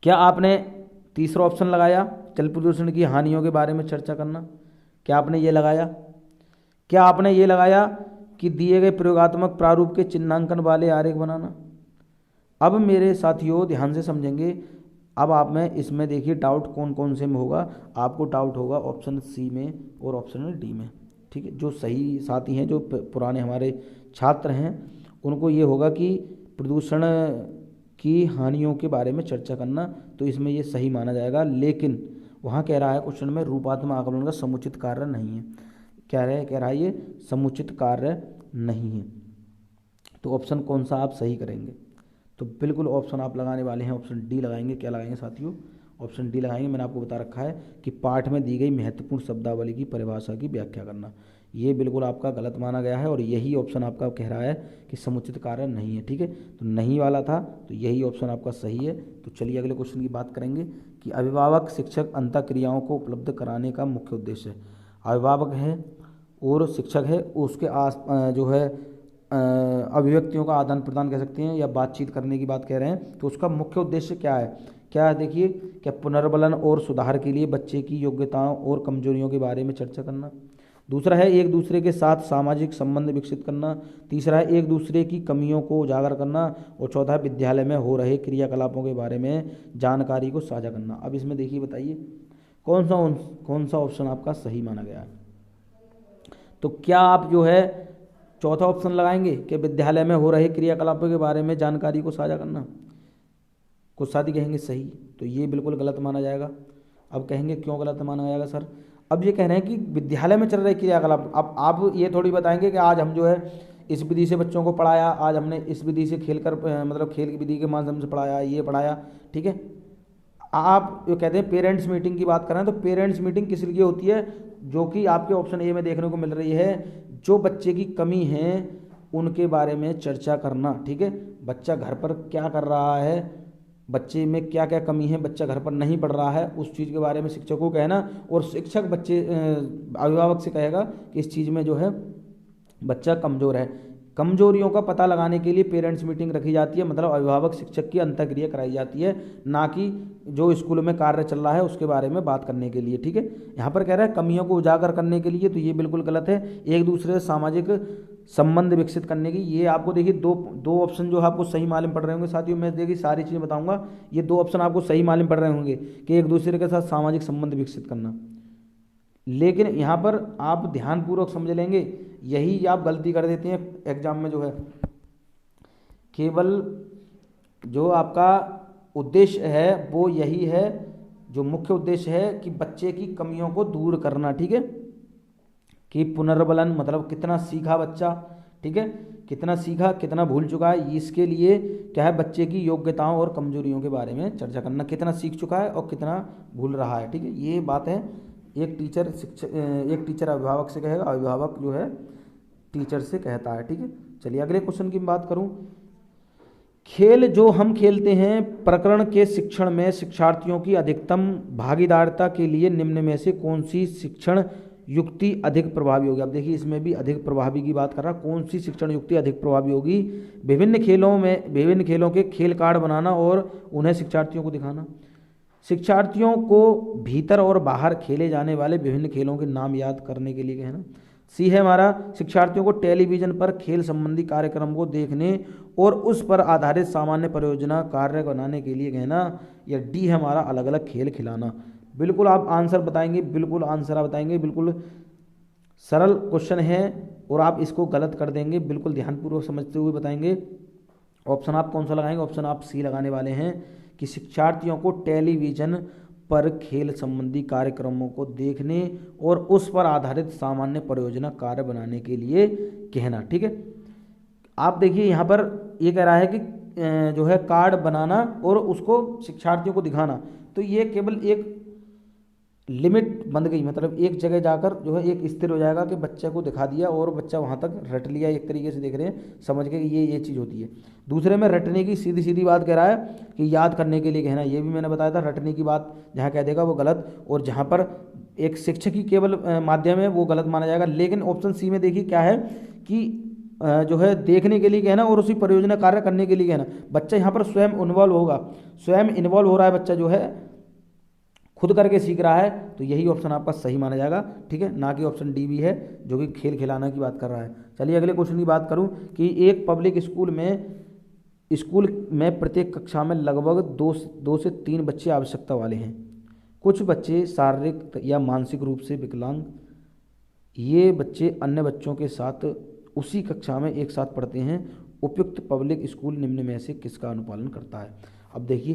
क्या आपने तीसरा ऑप्शन लगाया जल प्रदूषण की हानियों के बारे में चर्चा करना? क्या आपने ये लगाया? क्या आपने ये लगाया कि दिए गए प्रयोगात्मक प्रारूप के चिन्हांकन वाले आरेख बनाना? अब मेरे साथियों ध्यान से समझेंगे। अब आप में इसमें देखिए डाउट कौन कौन से में होगा। आपको डाउट होगा ऑप्शन सी में और ऑप्शन डी में, ठीक है। जो सही साथी हैं, जो पुराने हमारे छात्र हैं, उनको ये होगा कि प्रदूषण की हानियों के बारे में चर्चा करना, तो इसमें ये सही माना जाएगा। लेकिन वहाँ कह रहा है क्वेश्चन में रूपात्मक आकलन का समुचित कार्य नहीं है। कह रहा है ये समुचित कार्य नहीं है। तो ऑप्शन कौन सा आप सही करेंगे? तो बिल्कुल ऑप्शन आप लगाने वाले हैं, ऑप्शन डी लगाएंगे। क्या लगाएंगे साथियों? ऑप्शन डी लगाएंगे। मैंने आपको बता रखा है कि पाठ में दी गई महत्वपूर्ण शब्दावली की परिभाषा की व्याख्या करना। ये बिल्कुल आपका गलत माना गया है और यही ऑप्शन आपका कह रहा है कि समुचित कार्य नहीं है, ठीक है। तो नहीं वाला था, तो यही ऑप्शन आपका सही है। तो चलिए अगले क्वेश्चन की बात करेंगे कि अभिभावक शिक्षक अंतःक्रियाओं को उपलब्ध कराने का मुख्य उद्देश्य है। अभिभावक है और शिक्षक है, उसके आस जो है अभिव्यक्तियों का आदान प्रदान कह सकते हैं या बातचीत करने की बात कह रहे हैं। तो उसका मुख्य उद्देश्य क्या है? क्या है देखिए, क्या पुनर्बलन और सुधार के लिए बच्चे की योग्यताओं और कमजोरियों के बारे में चर्चा करना। दूसरा है एक दूसरे के साथ सामाजिक संबंध विकसित करना। तीसरा है एक दूसरे की कमियों को उजागर करना। और चौथा है विद्यालय में हो रहे क्रियाकलापों के बारे में जानकारी को साझा करना। अब इसमें देखिए बताइए कौन सा ऑप्शन आपका सही माना गया है? तो क्या आप जो है चौथा ऑप्शन लगाएंगे कि विद्यालय में हो रहे क्रियाकलापों के बारे में जानकारी को साझा करना? कुछ साथी कहेंगे सही, तो ये बिल्कुल गलत माना जाएगा। अब कहेंगे क्यों गलत माना जाएगा सर? अब ये कह रहे हैं कि विद्यालय में चल रहे क्रियाकलाप। अब आप ये थोड़ी बताएंगे कि आज हम जो है इस विधि से बच्चों को पढ़ाया, आज हमने इस विधि से खेल कर मतलब खेल की विधि के माध्यम से पढ़ाया, ये पढ़ाया, ठीक है। आप जो कहते हैं पेरेंट्स मीटिंग की बात कर रहे हैं, तो पेरेंट्स मीटिंग किस लिए होती है? जो कि आपके ऑप्शन ए में देखने को मिल रही है, जो बच्चे की कमी है उनके बारे में चर्चा करना, ठीक है। बच्चा घर पर क्या कर रहा है, बच्चे में क्या क्या कमी है, बच्चा घर पर नहीं पढ़ रहा है, उस चीज़ के बारे में शिक्षक को कहना, और शिक्षक बच्चे अभिभावक से कहेगा कि इस चीज़ में जो है बच्चा कमज़ोर है। कमजोरियों का पता लगाने के लिए पेरेंट्स मीटिंग रखी जाती है, मतलब अभिभावक शिक्षक की अंतःक्रिया कराई जाती है, ना कि जो स्कूल में कार्य चल रहा है उसके बारे में बात करने के लिए। ठीक है, यहाँ पर कह रहा है कमियों को उजागर करने के लिए, तो ये बिल्कुल गलत है। एक दूसरे से सामाजिक संबंध विकसित करने की, ये आपको देखिए दो ऑप्शन जो आपको सही मालूम पड़ रहे होंगे साथियों। मैं देखिए सारी चीज़ें बताऊंगा, ये दो ऑप्शन आपको सही मालूम पड़ रहे होंगे कि एक दूसरे के साथ सामाजिक संबंध विकसित करना, लेकिन यहाँ पर आप ध्यानपूर्वक समझ लेंगे, यही आप गलती कर देते हैं एग्जाम में जो है। केवल जो आपका उद्देश्य है वो यही है, जो मुख्य उद्देश्य है कि बच्चे की कमियों को दूर करना। ठीक है, कि पुनर्बलन मतलब कितना सीखा बच्चा, ठीक है, कितना सीखा, कितना भूल चुका है, इसके लिए क्या है बच्चे की योग्यताओं और कमजोरियों के बारे में चर्चा करना, कितना सीख चुका है और कितना भूल रहा है। ठीक है, ये बात है। एक टीचर अभिभावक से कहेगा, अभिभावक जो है टीचर से कहता है। ठीक है, चलिए अगले क्वेश्चन की बात करूं। खेल जो हम खेलते हैं प्रकरण के शिक्षण में शिक्षार्थियों की अधिकतम भागीदारिता के लिए निम्न में से कौन सी शिक्षण युक्ति अधिक प्रभावी होगी। अब देखिए इसमें भी अधिक प्रभावी की बात कर रहा, कौन सी शिक्षण युक्ति अधिक प्रभावी होगी। विभिन्न खेलों के खेल कार्ड बनाना और उन्हें शिक्षार्थियों को दिखाना। शिक्षार्थियों को भीतर और बाहर खेले जाने वाले विभिन्न खेलों के नाम याद करने के लिए कहना। सी है हमारा शिक्षार्थियों को टेलीविजन पर खेल संबंधी कार्यक्रम को देखने और उस पर आधारित सामान्य परियोजना कार्य बनाने के लिए कहना। या डी है हमारा अलग अलग खेल खिलाना। बिल्कुल आप आंसर बताएंगे, बिल्कुल आंसर आप बताएंगे, बिल्कुल सरल क्वेश्चन है और आप इसको गलत कर देंगे, बिल्कुल ध्यानपूर्वक समझते हुए बताएंगे। ऑप्शन आप कौन सा लगाएंगे, ऑप्शन आप सी लगाने वाले हैं कि शिक्षार्थियों को टेलीविजन पर खेल संबंधी कार्यक्रमों को देखने और उस पर आधारित सामान्य परियोजना कार्य बनाने के लिए कहना। ठीक है, आप देखिए यहाँ पर ये कह रहा है कि जो है कार्ड बनाना और उसको शिक्षार्थियों को दिखाना, तो ये केवल एक लिमिट बंद गई, मतलब एक जगह जाकर जो है एक स्थिर हो जाएगा कि बच्चे को दिखा दिया और बच्चा वहाँ तक रट लिया, एक तरीके से देख रहे हैं, समझ के कि ये चीज़ होती है। दूसरे में रटने की सीधी सीधी बात कह रहा है कि याद करने के लिए कहना, ये भी मैंने बताया था, रटने की बात जहाँ कह देगा वो गलत, और जहाँ पर एक शिक्षक ही केवल माध्यम है वो गलत माना जाएगा। लेकिन ऑप्शन सी में देखिए क्या है कि जो है देखने के लिए कहना और उसी परियोजना कार्य करने के लिए कहना। बच्चा यहाँ पर स्वयं इन्वॉल्व होगा, स्वयं इन्वॉल्व हो रहा है बच्चा, जो है खुद करके सीख रहा है, तो यही ऑप्शन आपका सही माना जाएगा। ठीक है, ना कि ऑप्शन डी भी है जो कि खेल खिलाना की बात कर रहा है। चलिए अगले क्वेश्चन की बात करूं कि एक पब्लिक स्कूल में प्रत्येक कक्षा में लगभग दो से तीन बच्चे आवश्यकता वाले हैं। कुछ बच्चे शारीरिक या मानसिक रूप से विकलांग, ये बच्चे अन्य बच्चों के साथ उसी कक्षा में एक साथ पढ़ते हैं। उपयुक्त पब्लिक स्कूल निम्न में से किसका अनुपालन करता है। अब देखिए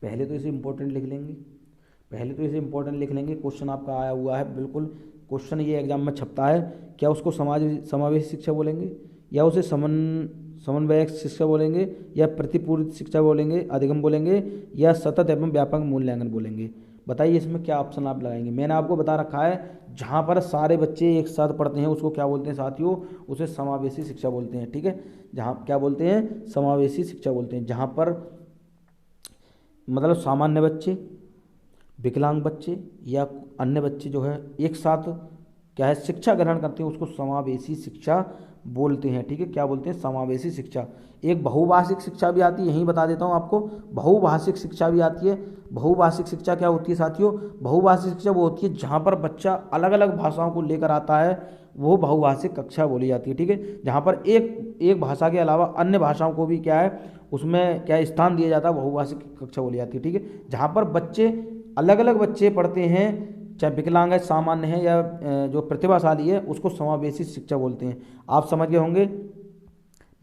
पहले तो इसे इंपॉर्टेंट लिख लेंगे, क्वेश्चन आपका आया हुआ है, बिल्कुल क्वेश्चन ये एग्जाम में छपता है। क्या उसको समावेशी शिक्षा बोलेंगे, या उसे समन्वयक शिक्षा बोलेंगे, या प्रतिपूर्ति शिक्षा बोलेंगे, अधिगम बोलेंगे, या सतत एवं व्यापक मूल्यांकन बोलेंगे। बताइए इसमें क्या ऑप्शन आप लगाएंगे। मैंने आपको बता रखा है जहाँ पर सारे बच्चे एक साथ पढ़ते हैं उसको क्या बोलते हैं साथियों, उसे समावेशी शिक्षा बोलते हैं। ठीक है, जहाँ क्या बोलते हैं, समावेशी शिक्षा बोलते हैं। जहाँ पर मतलब सामान्य बच्चे, विकलांग बच्चे या अन्य बच्चे जो है एक साथ क्या है शिक्षा ग्रहण करते हैं, उसको समावेशी शिक्षा बोलते हैं। ठीक है, क्या बोलते हैं, समावेशी शिक्षा। एक बहुभाषिक शिक्षा भी आती है, यहीं बता देता हूँ आपको, बहुभाषिक शिक्षा भी आती है। बहुभाषिक शिक्षा क्या होती है साथियों, बहुभाषिक शिक्षा वो होती है जहाँ पर बच्चा अलग अलग भाषाओं को लेकर आता है, वो बहुभाषिक कक्षा बोली जाती है। ठीक है, जहाँ पर एक भाषा के अलावा अन्य भाषाओं को भी क्या है उसमें क्या स्थान दिया जाता है, बहुभाषिक कक्षा बोली जाती है। ठीक है, जहाँ पर बच्चे अलग अलग बच्चे पढ़ते हैं, चाहे विकलांग है, सामान्य है या जो प्रतिभाशाली है, उसको समावेशी शिक्षा बोलते हैं। आप समझ गए होंगे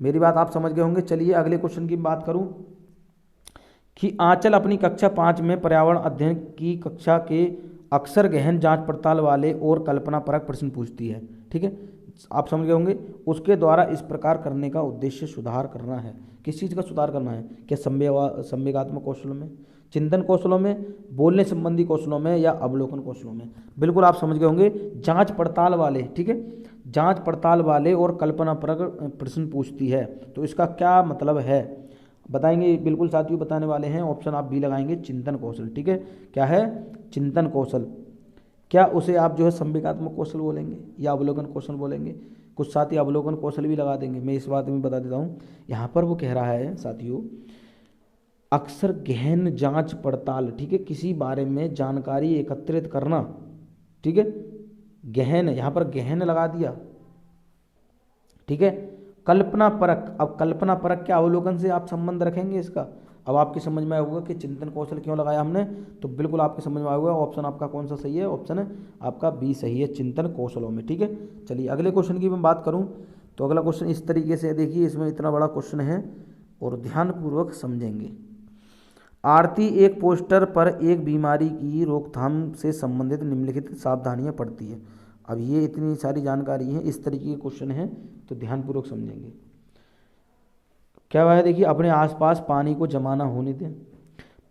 मेरी बात, आप समझ गए होंगे। चलिए अगले क्वेश्चन की बात करूं कि आंचल अपनी कक्षा 5 में पर्यावरण अध्ययन की कक्षा के अक्सर गहन जांच पड़ताल वाले और कल्पना परक प्रश्न पूछती है। ठीक है, आप समझ गए होंगे। उसके द्वारा इस प्रकार करने का उद्देश्य सुधार करना है। किस चीज़ का सुधार करना है, क्या संवेगात्मक कौशलों में, चिंतन कौशलों में, बोलने संबंधी कौशलों में, या अवलोकन कौशलों में। बिल्कुल आप समझ गए होंगे, जांच पड़ताल वाले। ठीक है, जांच पड़ताल वाले और कल्पना परक प्रश्न पूछती है, तो इसका क्या मतलब है। बताएंगे बिल्कुल साथियों, बताने वाले हैं। ऑप्शन आप बी लगाएंगे, चिंतन कौशल। ठीक है, क्या है? चिंतन कौशल। क्या उसे आप जो है संवेगात्मक कौशल बोलेंगे या अवलोकन कौशल बोलेंगे? कुछ साथी अवलोकन कौशल भी लगा देंगे। मैं इस बात में बता देता हूँ, यहाँ पर वो कह रहा है साथियों, अक्सर गहन जांच पड़ताल, ठीक है, किसी बारे में जानकारी एकत्रित करना। ठीक है, गहन, यहाँ पर गहन लगा दिया। ठीक है, कल्पना परक। अब कल्पना परक के अवलोकन से आप संबंध रखेंगे इसका। अब आपकी समझ में आया होगा कि चिंतन कौशल क्यों लगाया हमने, तो बिल्कुल आपके समझ में आया होगा। ऑप्शन आपका कौन सा सही है? ऑप्शन है आपका बी सही है, चिंतन कौशलों में। ठीक है, चलिए अगले क्वेश्चन की मैं बात करूं तो अगला क्वेश्चन इस तरीके से है, देखिए इसमें इतना बड़ा क्वेश्चन है और ध्यानपूर्वक समझेंगे। आरती एक पोस्टर पर एक बीमारी की रोकथाम से संबंधित निम्नलिखित सावधानियां पढ़ती है। अब ये इतनी सारी जानकारी है, इस तरीके के क्वेश्चन है, तो ध्यानपूर्वक समझेंगे। क्या हुआ है, देखिए, अपने आसपास पानी को जमा ना होने दें।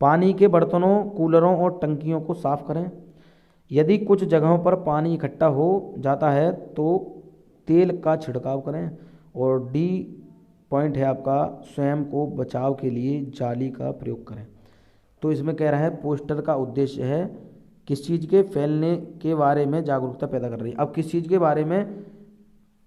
पानी के बर्तनों, कूलरों और टंकियों को साफ करें। यदि कुछ जगहों पर पानी इकट्ठा हो जाता है तो तेल का छिड़काव करें। और डी पॉइंट है आपका, स्वयं को बचाव के लिए जाली का प्रयोग करें। तो इसमें कह रहा है पोस्टर का उद्देश्य है किस चीज़ के फैलने के बारे में जागरूकता पैदा कर रही है। अब किस चीज़ के बारे में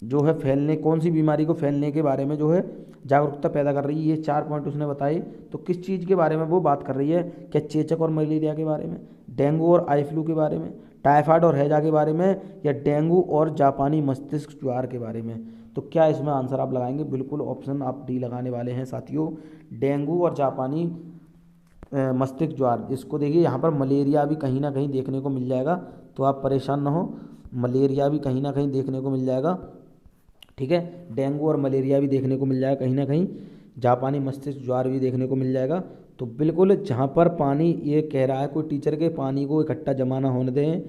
जो है फैलने, कौन सी बीमारी को फैलने के बारे में जो है जागरूकता पैदा कर रही है, ये 4 पॉइंट उसने बताए। तो किस चीज़ के बारे में वो बात कर रही है? क्या चेचक और मलेरिया के बारे में, डेंगू और आई फ्लू के बारे में, टाइफाइड और हैजा के बारे में, या डेंगू और जापानी मस्तिष्क ज्वार के बारे में? तो क्या इसमें आंसर आप लगाएंगे? बिल्कुल ऑप्शन आप डी लगाने वाले हैं साथियों, डेंगू और जापानी मस्तिष्क ज्वार। इसको देखिए, यहाँ पर मलेरिया भी कहीं ना कहीं देखने को मिल जाएगा, तो आप परेशान ना हो, मलेरिया भी कहीं ना कहीं देखने को मिल जाएगा। ठीक है, डेंगू और मलेरिया भी देखने को मिल जाएगा कहीं ना कहीं, जापानी मस्तिष्क ज्वार भी देखने को मिल जाएगा। तो बिल्कुल जहाँ पर पानी, ये कह रहा है कोई टीचर के, पानी को इकट्ठा जमा ना होने दें,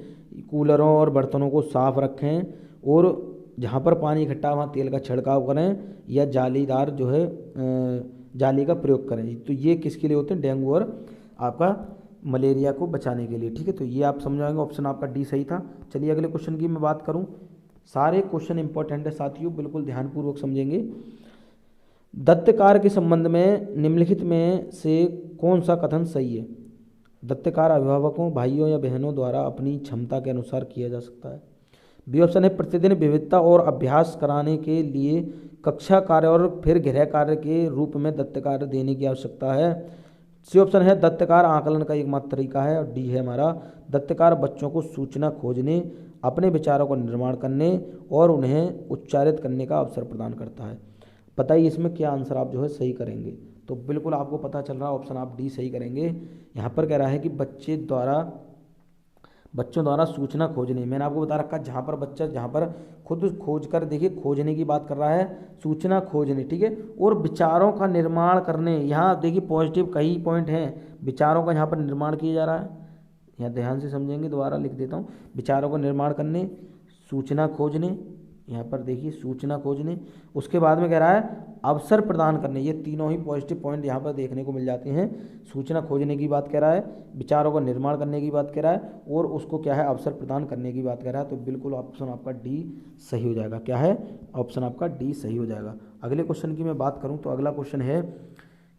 कूलरों और बर्तनों को साफ रखें, और जहाँ पर पानी इकट्ठा वहाँ तेल का छिड़काव करें, या जालीदार जो है जाली का प्रयोग करें। तो ये किसके लिए होते हैं? डेंगू और आपका मलेरिया को बचाने के लिए। ठीक है, तो ये आप समझाएंगे, ऑप्शन आपका डी सही था। चलिए अगले क्वेश्चन की मैं बात करूँ, सारे क्वेश्चन इंपॉर्टेंट है साथियों, बिल्कुल ध्यानपूर्वक समझेंगे। दत्तकार के संबंध में निम्नलिखित में से कौन सा कथन सही है? दत्तकार अभिभावकों, भाइयों या बहनों द्वारा अपनी क्षमता के अनुसार किया जा सकता है। बी ऑप्शन है प्रतिदिन विविधता और अभ्यास कराने के लिए कक्षा कार्य और फिर गृह कार्य के रूप में दत्तकार देने की आवश्यकता है। सी ऑप्शन है दत्तकार आकलन का एकमात्र तरीका है। और डी है हमारा, दत्तकार बच्चों को सूचना खोजने, अपने विचारों का निर्माण करने और उन्हें उच्चारित करने का अवसर प्रदान करता है। बताइए इसमें क्या आंसर आप जो है सही करेंगे? तो बिल्कुल आपको पता चल रहा है, ऑप्शन आप डी सही करेंगे। यहाँ पर कह रहा है कि बच्चों द्वारा सूचना खोजने, मैंने आपको बता रखा जहाँ पर बच्चा, जहाँ पर खुद खोज कर, देखिए खोजने की बात कर रहा है, सूचना खोजने। ठीक है, और विचारों का निर्माण करने, यहाँ देखिए पॉजिटिव कई पॉइंट हैं, विचारों का यहाँ पर निर्माण किया जा रहा है। यहाँ ध्यान से समझेंगे, दोबारा लिख देता हूँ, विचारों का निर्माण करने, सूचना खोजने, यहाँ पर देखिए सूचना खोजने, उसके बाद में कह रहा है अवसर प्रदान करने। ये तीनों ही पॉजिटिव पॉइंट यहाँ पर देखने को मिल जाते हैं। सूचना खोजने की बात कह रहा है, विचारों का निर्माण करने की बात कह रहा है, और उसको क्या है, अवसर प्रदान करने की बात कह रहा है। तो बिल्कुल ऑप्शन आपका डी सही हो जाएगा। क्या है? ऑप्शन आपका डी सही हो जाएगा। अगले क्वेश्चन की मैं बात करूँ तो अगला क्वेश्चन है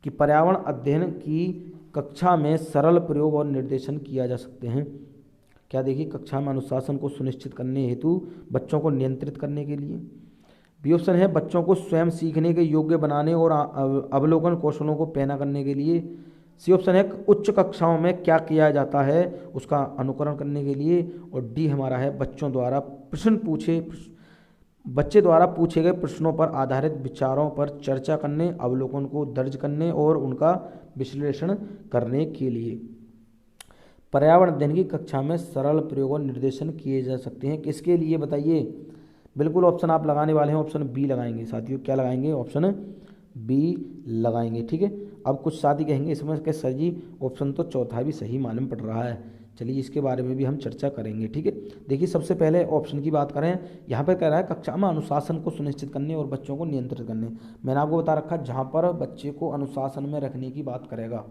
कि पर्यावरण अध्ययन की कक्षा में सरल प्रयोग और निर्देशन किया जा सकते हैं। क्या देखिए, कक्षा में अनुशासन को सुनिश्चित करने हेतु बच्चों को नियंत्रित करने के लिए। बी ऑप्शन है बच्चों को स्वयं सीखने के योग्य बनाने और अवलोकन कौशलों को पैदा करने के लिए। सी ऑप्शन है उच्च कक्षाओं में क्या किया जाता है उसका अनुकरण करने के लिए। और डी हमारा है बच्चे द्वारा पूछे गए प्रश्नों पर आधारित विचारों पर चर्चा करने, अवलोकन को दर्ज करने और उनका विश्लेषण करने के लिए। पर्यावरण अध्ययन की कक्षा में सरल प्रयोग और निर्देशन किए जा सकते हैं, किसके लिए बताइए? बिल्कुल ऑप्शन आप लगाने वाले हैं, ऑप्शन बी लगाएंगे साथियों। क्या लगाएंगे? ऑप्शन बी लगाएंगे। ठीक है, अब कुछ साथी कहेंगे इसमें के सर जी ऑप्शन तो चौथा भी सही मालूम पड़ रहा है। चलिए इसके बारे में भी हम चर्चा करेंगे। ठीक है, देखिए सबसे पहले ऑप्शन की बात करें, यहाँ पर कह रहा है कक्षा में अनुशासन को सुनिश्चित करने और बच्चों को नियंत्रित करने। मैंने आपको बता रखा जहाँ पर बच्चे को अनुशासन में रखने की बात करेगा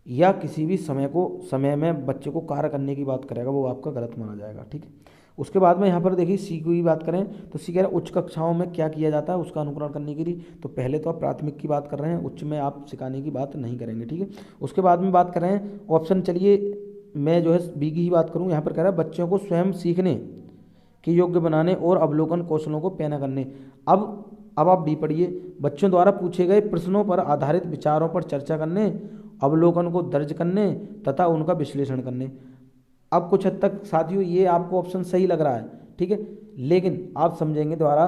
या किसी भी समय में बच्चे को कार्य करने की बात करेगा, वो आपका गलत माना जाएगा। ठीक है, उसके बाद में यहाँ पर देखिए सी की बात करें तो सी कह रहा है उच्च कक्षाओं में क्या किया जाता है उसका अनुकरण करने के लिए। तो पहले तो आप प्राथमिक की बात कर रहे हैं, उच्च में आप सिखाने की बात नहीं करेंगे, ठीक है। उसके बाद में बात कर रहे हैं ऑप्शन, चलिए मैं जो है बी की ही बात करूँ। यहाँ पर कह रहा है बच्चों को स्वयं सीखने के योग्य बनाने और अवलोकन कौशलों को पैना करने। अब आप डी पढ़िए। बच्चों द्वारा पूछे गए प्रश्नों पर आधारित विचारों पर चर्चा करने, अवलोकन को दर्ज करने तथा उनका विश्लेषण करने। अब कुछ हद तक साथियों ये आपको ऑप्शन सही लग रहा है, ठीक है, लेकिन आप समझेंगे द्वारा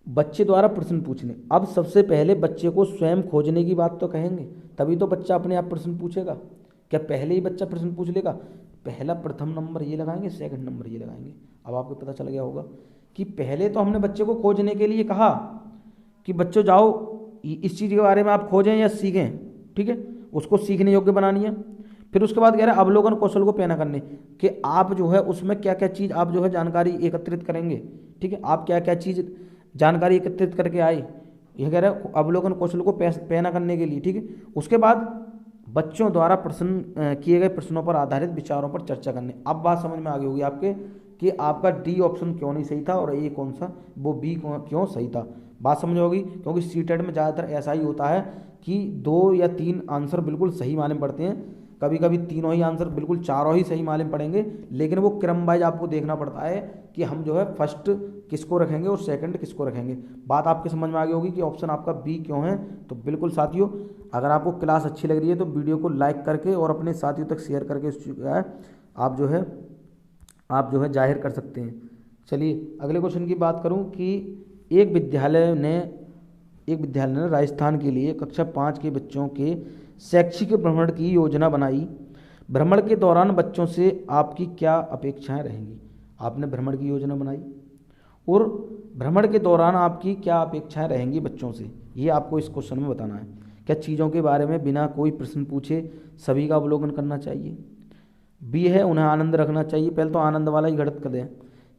बच्चे द्वारा प्रश्न पूछने। अब सबसे पहले बच्चे को स्वयं खोजने की बात तो कहेंगे, तभी तो बच्चा अपने आप प्रश्न पूछेगा। क्या पहले ही बच्चा प्रश्न पूछ लेगा? पहला प्रथम नंबर ये लगाएंगे, सेकंड नंबर ये लगाएंगे। अब आपको पता चल गया होगा कि पहले तो हमने बच्चे को खोजने के लिए कहा कि बच्चों जाओ इस चीज़ के बारे में आप खोजें या सीखें, ठीक है, उसको सीखने योग्य बनानी है। फिर उसके बाद कह रहे हैं अवलोकन कौशल को पैना करने, कि आप जो है उसमें क्या क्या चीज़ आप जो है जानकारी एकत्रित करेंगे, ठीक है, आप क्या क्या चीज़ जानकारी एकत्रित करके आए, यह कह रहे हैं अवलोकन कौशल को पैना करने के लिए, ठीक है। उसके बाद बच्चों द्वारा प्रश्न किए गए प्रश्नों पर आधारित विचारों पर चर्चा करने। अब बात समझ में आ गई होगी आपके कि आपका डी ऑप्शन क्यों नहीं सही था और ए कौन सा, वो बी क्यों सही था। बात समझ होगी, क्योंकि सीटेट में ज़्यादातर ऐसा ही होता है कि 2 या 3 आंसर बिल्कुल सही मालूम पड़ते हैं, कभी कभी तीनों ही आंसर बिल्कुल चारों ही सही मालूम पड़ेंगे, लेकिन वो क्रम वाइज आपको देखना पड़ता है कि हम जो है फर्स्ट किसको रखेंगे और सेकंड किसको रखेंगे। बात आपके समझ में आ गई होगी कि ऑप्शन आपका बी क्यों है। तो बिल्कुल साथियों, अगर आपको क्लास अच्छी लग रही है तो वीडियो को लाइक करके और अपने साथियों तक शेयर करके आप जो है जाहिर कर सकते हैं। चलिए अगले क्वेश्चन की बात करूं कि एक विद्यालय ने राजस्थान के लिए कक्षा 5 के बच्चों के शैक्षिक भ्रमण की योजना बनाई। भ्रमण के दौरान बच्चों से आपकी क्या अपेक्षाएं रहेंगी? आपने भ्रमण की योजना बनाई और भ्रमण के दौरान आपकी क्या अपेक्षाएं रहेंगी बच्चों से, ये आपको इस क्वेश्चन में बताना है। क्या चीज़ों के बारे में बिना कोई प्रश्न पूछे सभी का अवलोकन करना चाहिए? बी है उन्हें आनंद रखना चाहिए। पहले तो आनंद वाला ही गलत कर दें,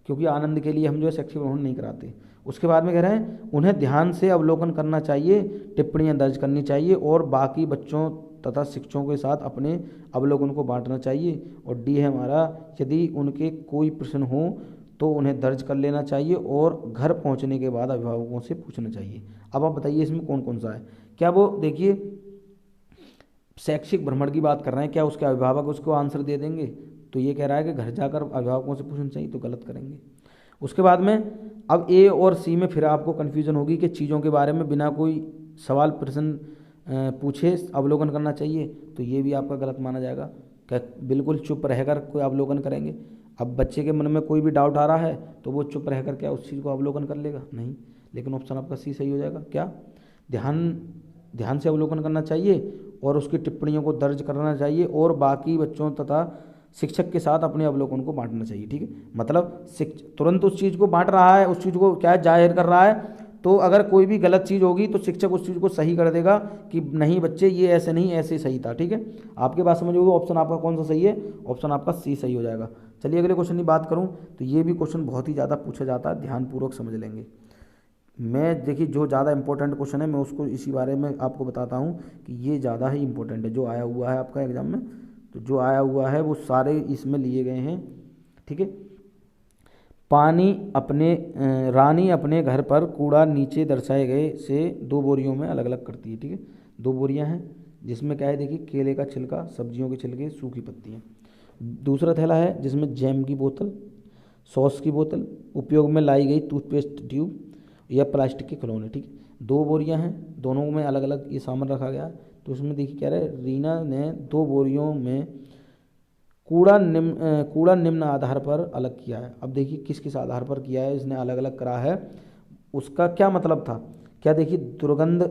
क्योंकि आनंद के लिए हम जो है शैक्षिक भ्रमण नहीं कराते। उसके बाद में कह रहे हैं उन्हें ध्यान से अवलोकन करना चाहिए, टिप्पणियां दर्ज करनी चाहिए और बाकी बच्चों तथा शिक्षकों के साथ अपने अवलोकन को बांटना चाहिए। और डी है हमारा, यदि उनके कोई प्रश्न हो तो उन्हें दर्ज कर लेना चाहिए और घर पहुंचने के बाद अभिभावकों से पूछना चाहिए। अब आप बताइए इसमें कौन कौन सा है। क्या वो देखिए शैक्षिक भ्रमण की बात कर रहे हैं, क्या उसके अभिभावक उसको आंसर दे देंगे? तो ये कह रहा है कि घर जाकर अभिभावकों से पूछना चाहिए, तो गलत करेंगे। उसके बाद में अब ए और सी में फिर आपको कन्फ्यूजन होगी कि चीज़ों के बारे में बिना कोई सवाल प्रश्न पूछे अवलोकन करना चाहिए, तो ये भी आपका गलत माना जाएगा। क्या बिल्कुल चुप रहकर कोई अवलोकन करेंगे? अब बच्चे के मन में कोई भी डाउट आ रहा है तो वो चुप रहकर क्या उस चीज़ को अवलोकन कर लेगा? नहीं। लेकिन ऑप्शन आपका सी सही हो जाएगा। क्या ध्यान से अवलोकन करना चाहिए और उसकी टिप्पणियों को दर्ज करना चाहिए और बाकी बच्चों तथा शिक्षक के साथ अपने अवलोकन को बांटना चाहिए, ठीक है। मतलब तुरंत उस चीज़ को बांट रहा है, उस चीज़ को क्या जाहिर कर रहा है, तो अगर कोई भी गलत चीज़ होगी तो शिक्षक उस चीज़ को सही कर देगा कि नहीं बच्चे ये ऐसे नहीं ऐसे सही था, ठीक है। आपके बात समझ होगी। ऑप्शन आपका कौन सा सही है? ऑप्शन आपका सी सही हो जाएगा। चलिए अगले क्वेश्चन की बात करूँ तो ये भी क्वेश्चन बहुत ही ज़्यादा पूछा जाता है, ध्यानपूर्वक समझ लेंगे। मैं देखिए जो ज़्यादा इंपॉर्टेंट क्वेश्चन है मैं उसको इसी बारे में आपको बताता हूँ कि ये ज़्यादा ही इंपॉर्टेंट है जो आया हुआ है आपका एग्जाम में। तो जो आया हुआ है वो सारे इसमें लिए गए हैं, ठीक है। रानी अपने घर पर कूड़ा नीचे दर्शाए गए से 2 बोरियों में अलग अलग करती है, ठीक है। 2 बोरियां हैं जिसमें क्या है देखिए केले का छिलका, सब्जियों के छिलके, सूखी पत्तियाँ। दूसरा थैला है जिसमें जैम की बोतल, सॉस की बोतल, उपयोग में लाई गई टूथपेस्ट ट्यूब या प्लास्टिक के खिलौने, ठीक है। 2 बोरियां हैं, दोनों में अलग अलग ये सामान रखा गया। तो उसमें देखिए क्या रहे, रीना ने 2 बोरियों में कूड़ा निम्न आधार पर अलग किया है। अब देखिए किस किस आधार पर किया है, इसने अलग अलग करा है, उसका क्या मतलब था? क्या देखिए दुर्गंध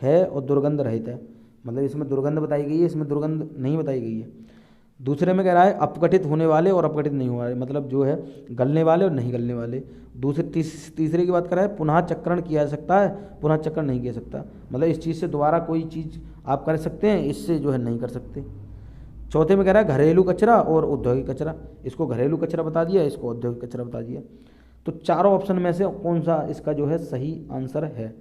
है और दुर्गंध रहित है, मतलब इसमें दुर्गंध बताई गई है, इसमें दुर्गंध नहीं बताई गई है। दूसरे में कह रहा है अपघटित होने वाले और अपघटित नहीं होने वाले, मतलब जो है गलने वाले और नहीं गलने वाले। तीसरे की बात कर रहा है पुनः चक्रण किया जा सकता है, पुनः चक्रण नहीं किया सकता, मतलब इस चीज़ से दोबारा कोई चीज़ आप कर सकते हैं, इससे जो है नहीं कर सकते। चौथे में कह रहा है घरेलू कचरा और औद्योगिक कचरा, इसको घरेलू कचरा बता दिया, इसको औद्योगिक कचरा बता दिया। तो चारों ऑप्शन में से कौन सा इसका जो है सही आंसर है?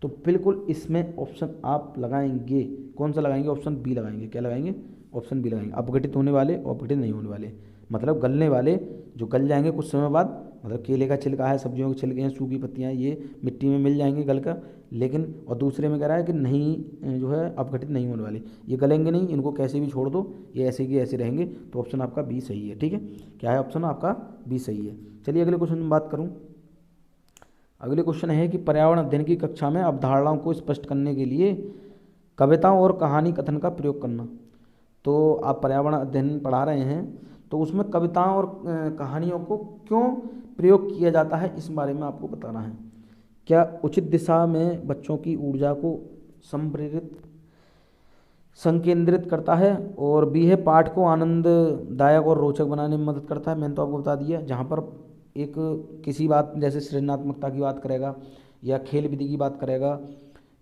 तो बिल्कुल इसमें ऑप्शन आप लगाएंगे, कौन सा लगाएंगे? ऑप्शन बी लगाएंगे। क्या लगाएंगे? ऑप्शन बी लगाएंगे, अपघटित होने वाले और अपघटित नहीं होने वाले। मतलब गलने वाले, जो गल जाएंगे कुछ समय बाद, मतलब केले का छिलका है, सब्जियों के छिलके हैं, सूखी पत्तियां हैं, ये मिट्टी में मिल जाएंगे गल कर। लेकिन और दूसरे में कह रहा है कि नहीं जो है अपघटित नहीं होने वाले, ये गलेंगे नहीं, इनको कैसे भी छोड़ दो, ये ऐसे के ऐसे रहेंगे। तो ऑप्शन आपका बी सही है। ठीक है, क्या है ऑप्शन आपका बी सही है। चलिए अगले क्वेश्चन में बात करूँ। अगले क्वेश्चन है कि पर्यावरण अध्ययन की कक्षा में अवधारणाओं को स्पष्ट करने के लिए कविताओं और कहानी कथन का प्रयोग करना। तो आप पर्यावरण अध्ययन पढ़ा रहे हैं, तो उसमें कविताओं और कहानियों को क्यों प्रयोग किया जाता है, इस बारे में आपको बताना है। क्या उचित दिशा में बच्चों की ऊर्जा को संप्रेरित संकेंद्रित करता है, और बी है पाठ को आनंददायक और रोचक बनाने में मदद करता है। मैंने तो आपको बता दिया, जहाँ पर एक किसी बात जैसे सृजनात्मकता की बात करेगा या खेल विधि की बात करेगा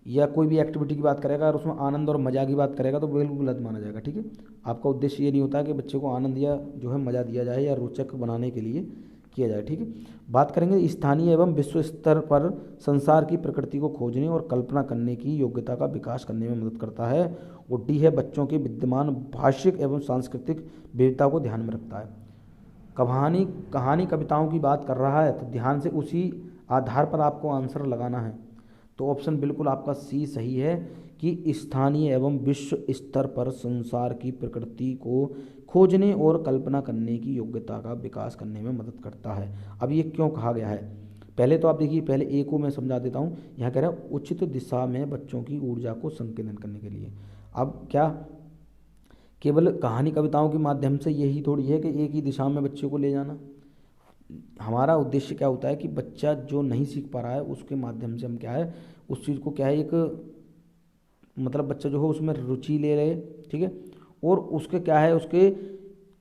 या कोई भी एक्टिविटी की बात करेगा और उसमें आनंद और मज़ा की बात करेगा तो बिल्कुल गलत माना जाएगा। ठीक है, आपका उद्देश्य ये नहीं होता है कि बच्चे को आनंद या जो है मज़ा दिया जाए या रोचक बनाने के लिए किया जाए। ठीक है, बात करेंगे स्थानीय एवं विश्व स्तर पर संसार की प्रकृति को खोजने और कल्पना करने की योग्यता का विकास करने में मदद करता है। और डी है बच्चों के विद्यमान भाषिक एवं सांस्कृतिक विविधता को ध्यान में रखता है। कहानी कविताओं की बात कर रहा है तो ध्यान से उसी आधार पर आपको आंसर लगाना है। तो ऑप्शन बिल्कुल आपका सी सही है कि स्थानीय एवं विश्व स्तर पर संसार की प्रकृति को खोजने और कल्पना करने की योग्यता का विकास करने में मदद करता है। अब ये क्यों कहा गया है, पहले तो आप देखिए, पहले ए को मैं समझा देता हूँ। यहाँ कह रहा है उचित दिशा में बच्चों की ऊर्जा को संकेंद्रित करने के लिए। अब क्या केवल कहानी कविताओं के माध्यम से यही थोड़ी है कि एक ही दिशा में बच्चे को ले जाना। हमारा उद्देश्य क्या होता है कि बच्चा जो नहीं सीख पा रहा है उसके माध्यम से हम क्या है उस चीज़ को क्या है एक मतलब बच्चा जो हो उसमें रुचि ले रहे। ठीक है, और उसके क्या है उसके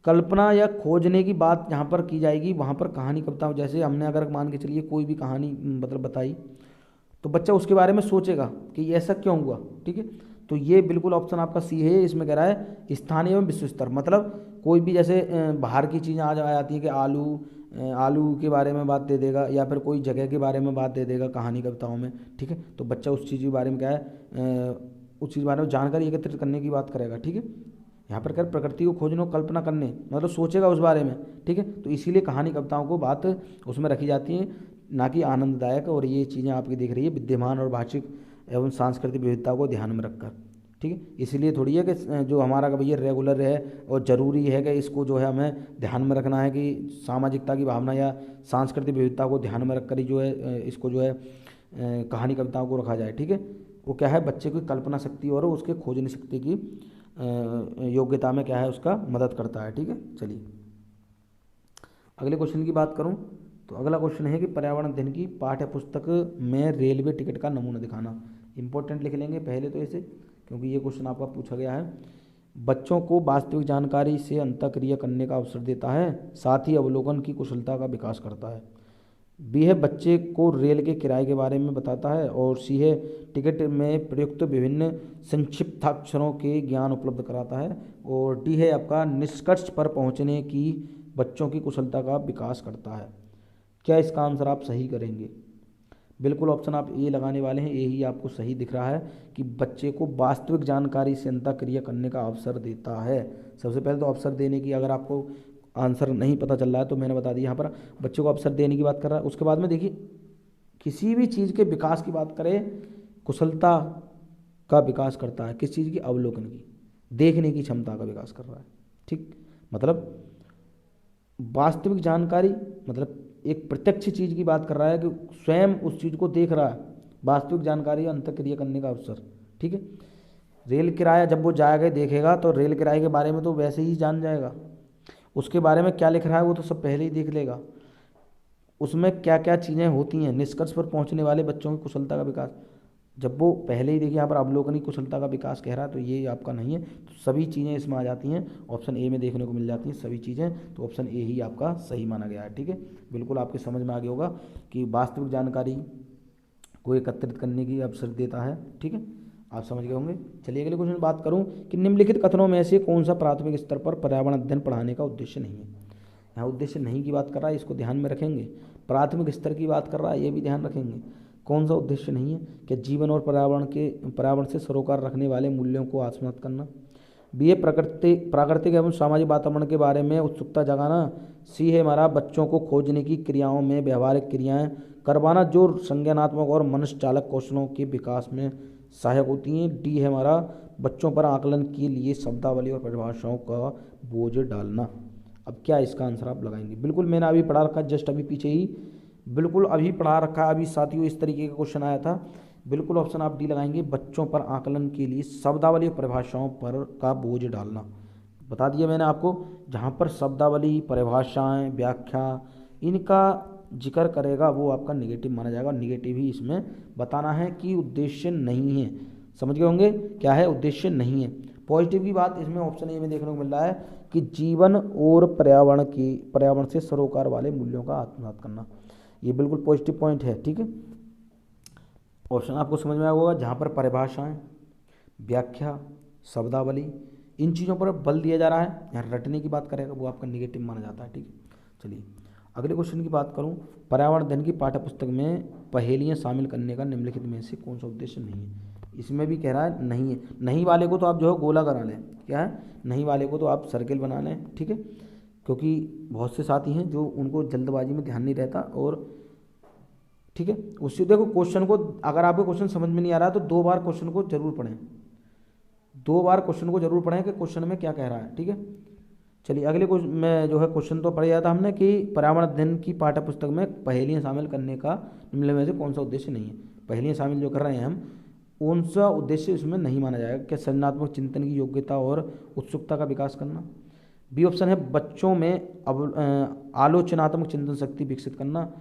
कल्पना या खोजने की बात जहाँ पर की जाएगी वहाँ पर कहानी कविताओं, जैसे हमने अगर मान के चलिए कोई भी कहानी मतलब बताई तो बच्चा उसके बारे में सोचेगा कि ये ऐसा क्यों हुआ। ठीक है, तो ये बिल्कुल ऑप्शन आपका सी है। इसमें कह रहा है स्थानीय एवं विश्व स्तर, मतलब कोई भी जैसे बाहर की चीज़ें आ जाती हैं कि आलू के बारे में बात दे देगा या फिर कोई जगह के बारे में बात दे देगा कहानी कविताओं में। ठीक है, तो बच्चा उस चीज़ के बारे में क्या है उस चीज़ के बारे में जानकारी एकत्रित करने की बात करेगा। ठीक है, यहाँ पर क्या प्रकृति को खोजने और कल्पना करने मतलब सोचेगा उस बारे में। ठीक है, तो इसीलिए कहानी कविताओं को बात उसमें रखी जाती है, ना कि आनंददायक। और ये चीज़ें आपकी दिख रही है विद्यमान और भाषिक एवं सांस्कृतिक विविधता को ध्यान में रखकर। ठीक है, इसलिए थोड़ी है कि जो हमारा का भैया रेगुलर है और ज़रूरी है कि इसको जो है हमें ध्यान में रखना है कि सामाजिकता की भावना या सांस्कृतिक विविधता को ध्यान में रखकर ही जो है इसको जो है कहानी कविताओं को रखा जाए। ठीक है, वो क्या है बच्चे की कल्पना शक्ति और उसके खोजने शक्ति की योग्यता में क्या है उसका मदद करता है। ठीक है, चलिए अगले क्वेश्चन की बात करूं तो अगला क्वेश्चन है कि पर्यावरण अध्ययन की पाठ्य पुस्तक में रेलवे टिकट का नमूना दिखाना। इंपॉर्टेंट लिख लेंगे पहले तो इसे, क्योंकि ये क्वेश्चन आपका पूछा गया है। बच्चों को वास्तविक जानकारी से अंतःक्रिया करने का अवसर देता है, साथ ही अवलोकन की कुशलता का विकास करता है। बी है बच्चे को रेल के किराए के बारे में बताता है, और सी है टिकट में प्रयुक्त विभिन्न संक्षिप्ताक्षरों के ज्ञान उपलब्ध कराता है, और डी है आपका निष्कर्ष पर पहुंचने की बच्चों की कुशलता का विकास करता है। क्या इसका आंसर आप सही करेंगे? बिल्कुल ऑप्शन आप ए लगाने वाले हैं, ए ही आपको सही दिख रहा है कि बच्चे को वास्तविक जानकारी से अंतःक्रिया करने का अवसर देता है। सबसे पहले तो अवसर देने की, अगर आपको आंसर नहीं पता चल रहा है तो मैंने बता दिया, यहाँ पर बच्चे को अवसर देने की बात कर रहा है। उसके बाद में देखिए किसी भी चीज़ के विकास की बात करें, कुशलता का विकास करता है। किस चीज़ की? अवलोकन की, देखने की क्षमता का विकास कर रहा है। ठीक, मतलब वास्तविक जानकारी मतलब एक प्रत्यक्ष चीज़ की बात कर रहा है कि स्वयं उस चीज़ को देख रहा है। वास्तविक जानकारी अंतःक्रिया करने का अवसर। ठीक है, रेल किराया जब वो जाएगा देखेगा तो रेल किराए के बारे में तो वैसे ही जान जाएगा, उसके बारे में क्या लिख रहा है वो तो सब पहले ही देख लेगा, उसमें क्या क्या चीज़ें होती हैं। निष्कर्ष पर पहुंचने वाले बच्चों की कुशलता का विकास, जब वो पहले ही देखिए यहाँ पर अवलोकनी कुशलता का विकास कह रहा है तो ये आपका नहीं है, तो सभी चीज़ें इसमें आ जाती हैं, ऑप्शन ए में देखने को मिल जाती हैं सभी चीज़ें, तो ऑप्शन ए ही आपका सही माना गया है। ठीक है, बिल्कुल आपके समझ में आ गया होगा कि वास्तविक जानकारी को एकत्रित करने की अवसर देता है। ठीक है, आप समझ गए होंगे। चलिए अगले क्वेश्चन बात करूँ कि निम्नलिखित कथनों में से कौन सा प्राथमिक स्तर पर पर्यावरण अध्ययन पढ़ाने का उद्देश्य नहीं है। यहाँ उद्देश्य नहीं की बात कर रहा है, इसको ध्यान में रखेंगे। प्राथमिक स्तर की बात कर रहा है, ये भी ध्यान रखेंगे। कौन सा उद्देश्य नहीं है? कि जीवन और पर्यावरण से सरोकार रखने वाले मूल्यों को आत्मसात करना, बी है प्राकृतिक एवं सामाजिक वातावरण के बारे में उत्सुकता जगाना। सी है हमारा बच्चों को खोजने की क्रियाओं में व्यवहारिक क्रियाएं करवाना जो संज्ञानात्मक और मनुष्य चालक कौशलों के विकास में सहायक होती हैं। डी है हमारा बच्चों पर आकलन के लिए शब्दावली और परिभाषाओं का बोझ डालना। अब क्या इसका आंसर आप लगाएंगे? बिल्कुल मैंने अभी पढ़ा रखा, जस्ट अभी पीछे ही बिल्कुल अभी पढ़ा रखा है। अभी साथियों इस तरीके का क्वेश्चन आया था। बिल्कुल ऑप्शन आप डी लगाएंगे, बच्चों पर आकलन के लिए शब्दावली और परिभाषाओं पर का बोझ डालना। बता दिया मैंने आपको, जहाँ पर शब्दावली, परिभाषाएं, व्याख्या इनका जिक्र करेगा वो आपका निगेटिव माना जाएगा। निगेटिव ही इसमें बताना है कि उद्देश्य नहीं है। समझ गए होंगे क्या है? उद्देश्य नहीं है। पॉजिटिव की बात इसमें ऑप्शन ए में देखने को मिल रहा है कि जीवन और पर्यावरण से सरोकार वाले मूल्यों का आत्मसात करना। ये बिल्कुल पॉजिटिव पॉइंट है। ठीक है, ऑप्शन आपको समझ में आया होगा, जहाँ पर परिभाषाएं, व्याख्या, शब्दावली इन चीज़ों पर बल दिया जा रहा है, यहाँ रटने की बात करेगा वो आपका निगेटिव माना जाता है। ठीक है, चलिए अगले क्वेश्चन की बात करूँ। पर्यावरण अध्ययन की पाठ्यपुस्तक में पहेलियाँ शामिल करने का निम्नलिखित में से कौन सा उद्देश्य नहीं है? इसमें भी कह रहा है नहीं है। नहीं वाले को तो आप जो है गोला करा लें, क्या है, नहीं वाले को तो आप सर्किल बना लें। ठीक है, क्योंकि बहुत से साथी हैं जो उनको जल्दबाजी में ध्यान नहीं रहता। और ठीक है, उससे देखो क्वेश्चन को, अगर आपको क्वेश्चन समझ में नहीं आ रहा है तो 2 बार क्वेश्चन को जरूर पढ़ें, 2 बार क्वेश्चन को जरूर पढ़ें कि क्वेश्चन में क्या कह रहा है। ठीक है, चलिए अगले क्वेश्चन में जो है क्वेश्चन तो पढ़ जाता हमने कि पर्यावरण अध्ययन की पाठ्यपुस्तक में पहेलियाँ शामिल करने का निम्नलिखित में से कौन सा उद्देश्य नहीं है? पहेलियाँ शामिल जो कर रहे हैं हम, कौन सा उद्देश्य इसमें नहीं माना जाएगा? क्या सृजनात्मक चिंतन की योग्यता और उत्सुकता का विकास करना। बी ऑप्शन है बच्चों में आलोचनात्मक चिंतन शक्ति विकसित करना।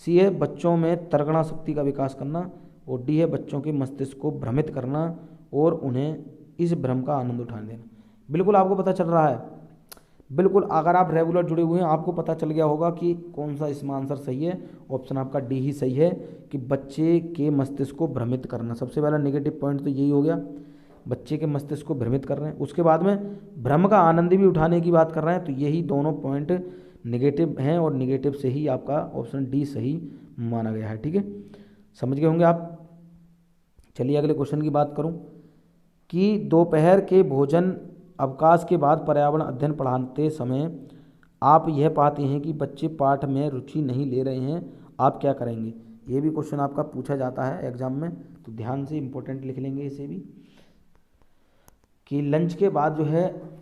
सी है बच्चों में तर्कणा शक्ति का विकास करना। और डी है बच्चों के मस्तिष्क को भ्रमित करना और उन्हें इस भ्रम का आनंद उठाने देना। बिल्कुल आपको पता चल रहा है, बिल्कुल अगर आप रेगुलर जुड़े हुए हैं आपको पता चल गया होगा कि कौन सा इसमें आंसर सही है। ऑप्शन आपका डी ही सही है कि बच्चे के मस्तिष्क को भ्रमित करना। सबसे पहला नेगेटिव पॉइंट तो यही हो गया, बच्चे के मस्तिष्क को भ्रमित कर रहे हैं। उसके बाद में भ्रम का आनंद भी उठाने की बात कर रहे हैं। तो यही दोनों पॉइंट नेगेटिव हैं और नेगेटिव से ही आपका ऑप्शन डी सही माना गया है। ठीक है, समझ गए होंगे आप। चलिए अगले क्वेश्चन की बात करूं कि दोपहर के भोजन अवकाश के बाद पर्यावरण अध्ययन पढ़ाते समय आप यह पाते हैं कि बच्चे पाठ में रुचि नहीं ले रहे हैं, आप क्या करेंगे? ये भी क्वेश्चन आपका पूछा जाता है एग्जाम में, तो ध्यान से इंपॉर्टेंट लिख लेंगे इसे भी कि लंच के बाद जो है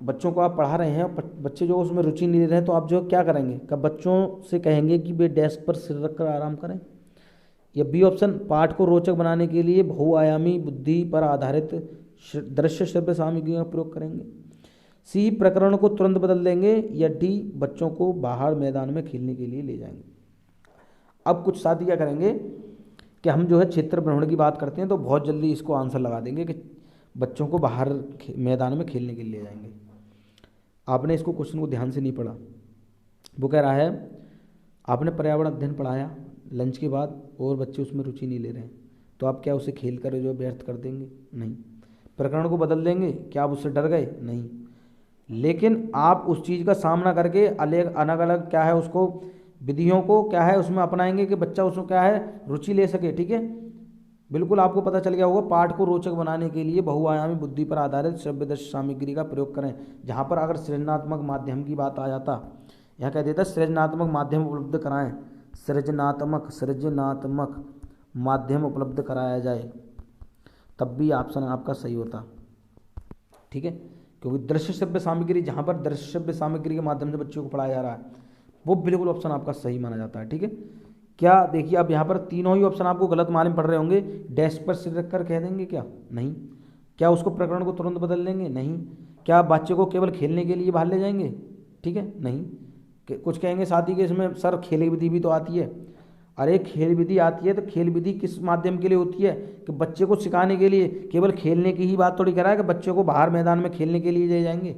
बच्चों को आप पढ़ा रहे हैं, बच्चे जो उसमें रुचि नहीं ले रहे हैं, तो आप जो क्या करेंगे? कब बच्चों से कहेंगे कि वे डेस्क पर सिर रख कर आराम करें। या बी ऑप्शन पाठ को रोचक बनाने के लिए बहुआयामी बुद्धि पर आधारित दृश्य श्रव्य सामग्री का प्रयोग करेंगे। सी प्रकरण को तुरंत बदल देंगे। या डी बच्चों को बाहर मैदान में खेलने के लिए ले जाएंगे। अब कुछ साथी क्या करेंगे कि हम जो है क्षेत्र भ्रमण की बात करते हैं तो बहुत जल्दी इसको आंसर लगा देंगे कि बच्चों को बाहर मैदान में खेलने के लिए ले जाएंगे। आपने इसको क्वेश्चन को ध्यान से नहीं पढ़ा। वो कह रहा है आपने पर्यावरण अध्ययन पढ़ाया लंच के बाद और बच्चे उसमें रुचि नहीं ले रहे हैं, तो आप क्या उसे खेल कर जो व्यर्थ कर देंगे? नहीं। प्रकरण को बदल देंगे, क्या आप उससे डर गए? नहीं। लेकिन आप उस चीज़ का सामना करके अलग अलग क्या है उसको विधियों को क्या है उसमें अपनाएंगे कि बच्चा उसमें क्या है रुचि ले सके। ठीक है, बिल्कुल आपको पता चल गया होगा। पाठ को रोचक बनाने के लिए बहुआयामी बुद्धि पर आधारित श्रव्य दृश्य सामग्री का प्रयोग करें। जहाँ पर अगर सृजनात्मक माध्यम की बात आ जाता, यहाँ कह देता सृजनात्मक माध्यम उपलब्ध कराएं, सृजनात्मक माध्यम उपलब्ध कराया जाए, तब भी ऑप्शन आपका सही होता। ठीक है, क्योंकि दृश्य श्रव्य सामग्री, जहाँ पर दृश्य श्रव्य सामग्री के माध्यम से बच्चों को पढ़ाया जा रहा है, वो बिल्कुल ऑप्शन आपका सही माना जाता है। ठीक है, क्या देखिए अब यहाँ पर तीनों ही ऑप्शन आपको गलत मालूम पड़ रहे होंगे। डेस्क पर सिर रखकर कह देंगे क्या? नहीं। क्या उसको प्रकरण को तुरंत बदल देंगे? नहीं। क्या बच्चे को केवल खेलने के लिए बाहर ले जाएंगे? ठीक है, नहीं। कुछ कहेंगे साथी के इसमें सर खेल विधि भी तो आती है। अरे खेल विधि आती है तो खेल विधि किस माध्यम के लिए होती है? कि बच्चे को सिखाने के लिए। केवल खेलने की ही बात थोड़ी कर रहा है कि बच्चे को बाहर मैदान में खेलने के लिए ले जाएंगे।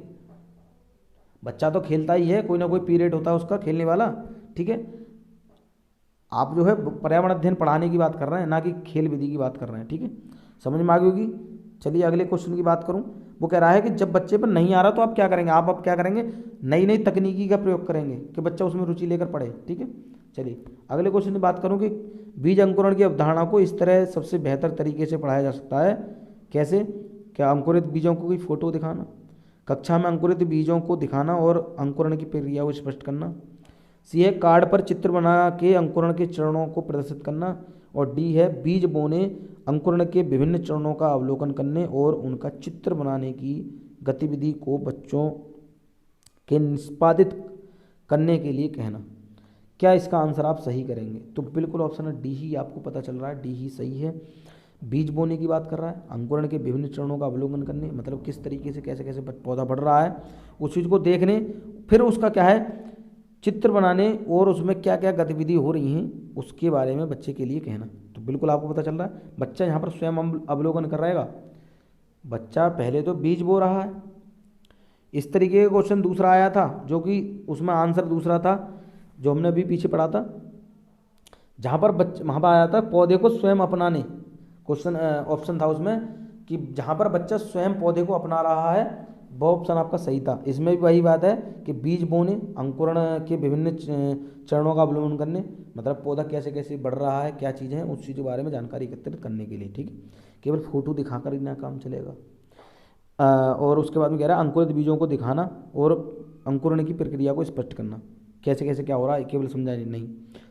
बच्चा तो खेलता ही है, कोई ना कोई पीरियड होता है उसका खेलने वाला। ठीक है, आप जो है पर्यावरण अध्ययन पढ़ाने की बात कर रहे हैं, ना कि खेल विधि की बात कर रहे हैं। ठीक है, समझ में आ गई होगी। चलिए अगले क्वेश्चन की बात करूं। वो कह रहा है कि जब बच्चे पर नहीं आ रहा तो आप क्या करेंगे? आप अब क्या करेंगे? नई नई तकनीकी का प्रयोग करेंगे कि बच्चा उसमें रुचि लेकर पढ़े। ठीक है, चलिए अगले क्वेश्चन की बात करूं कि बीज अंकुरण की अवधारणा को इस तरह सबसे बेहतर तरीके से पढ़ाया जा सकता है। कैसे? क्या अंकुरित बीजों को कोई फोटो दिखाना, कक्षा में अंकुरित बीजों को दिखाना और अंकुरण की प्रक्रिया को स्पष्ट करना। सी है कार्ड पर चित्र बना के अंकुरण के चरणों को प्रदर्शित करना। और डी है बीज बोने, अंकुरण के विभिन्न चरणों का अवलोकन करने और उनका चित्र बनाने की गतिविधि को बच्चों के निष्पादित करने के लिए कहना। क्या इसका आंसर आप सही करेंगे? तो बिल्कुल ऑप्शन है डी ही आपको पता चल रहा है, डी ही सही है। बीज बोने की बात कर रहा है, अंकुरण के विभिन्न चरणों का अवलोकन करने, मतलब किस तरीके से कैसे कैसे पौधा बढ़ रहा है उस चीज़ को देखने, फिर उसका क्या है चित्र बनाने और उसमें क्या क्या गतिविधि हो रही हैं उसके बारे में बच्चे के लिए कहना। तो बिल्कुल आपको पता चल रहा है बच्चा यहाँ पर स्वयं अवलोकन कर रहेगा। बच्चा पहले तो बीज बो रहा है। इस तरीके का क्वेश्चन दूसरा आया था जो कि उसमें आंसर दूसरा था जो हमने अभी पीछे पढ़ा था, जहाँ पर वहाँ पर आया था पौधे को स्वयं अपनाने। क्वेश्चन ऑप्शन था उसमें कि जहाँ पर बच्चा स्वयं पौधे को अपना रहा है, वो ऑप्शन आपका सही था। इसमें भी वही बात है कि बीज बोने, अंकुरण के विभिन्न चरणों का अवलोकन करने, मतलब पौधा कैसे कैसे बढ़ रहा है, क्या चीज़ें हैं उस चीज़ के बारे में जानकारी एकत्रित करने के लिए। ठीक है, केवल फोटो दिखाकर ही ना काम चलेगा। और उसके बाद में कह रहा है अंकुरित बीजों को दिखाना और अंकुरण की प्रक्रिया को स्पष्ट करना, कैसे कैसे क्या हो रहा है केवल समझाने नहीं।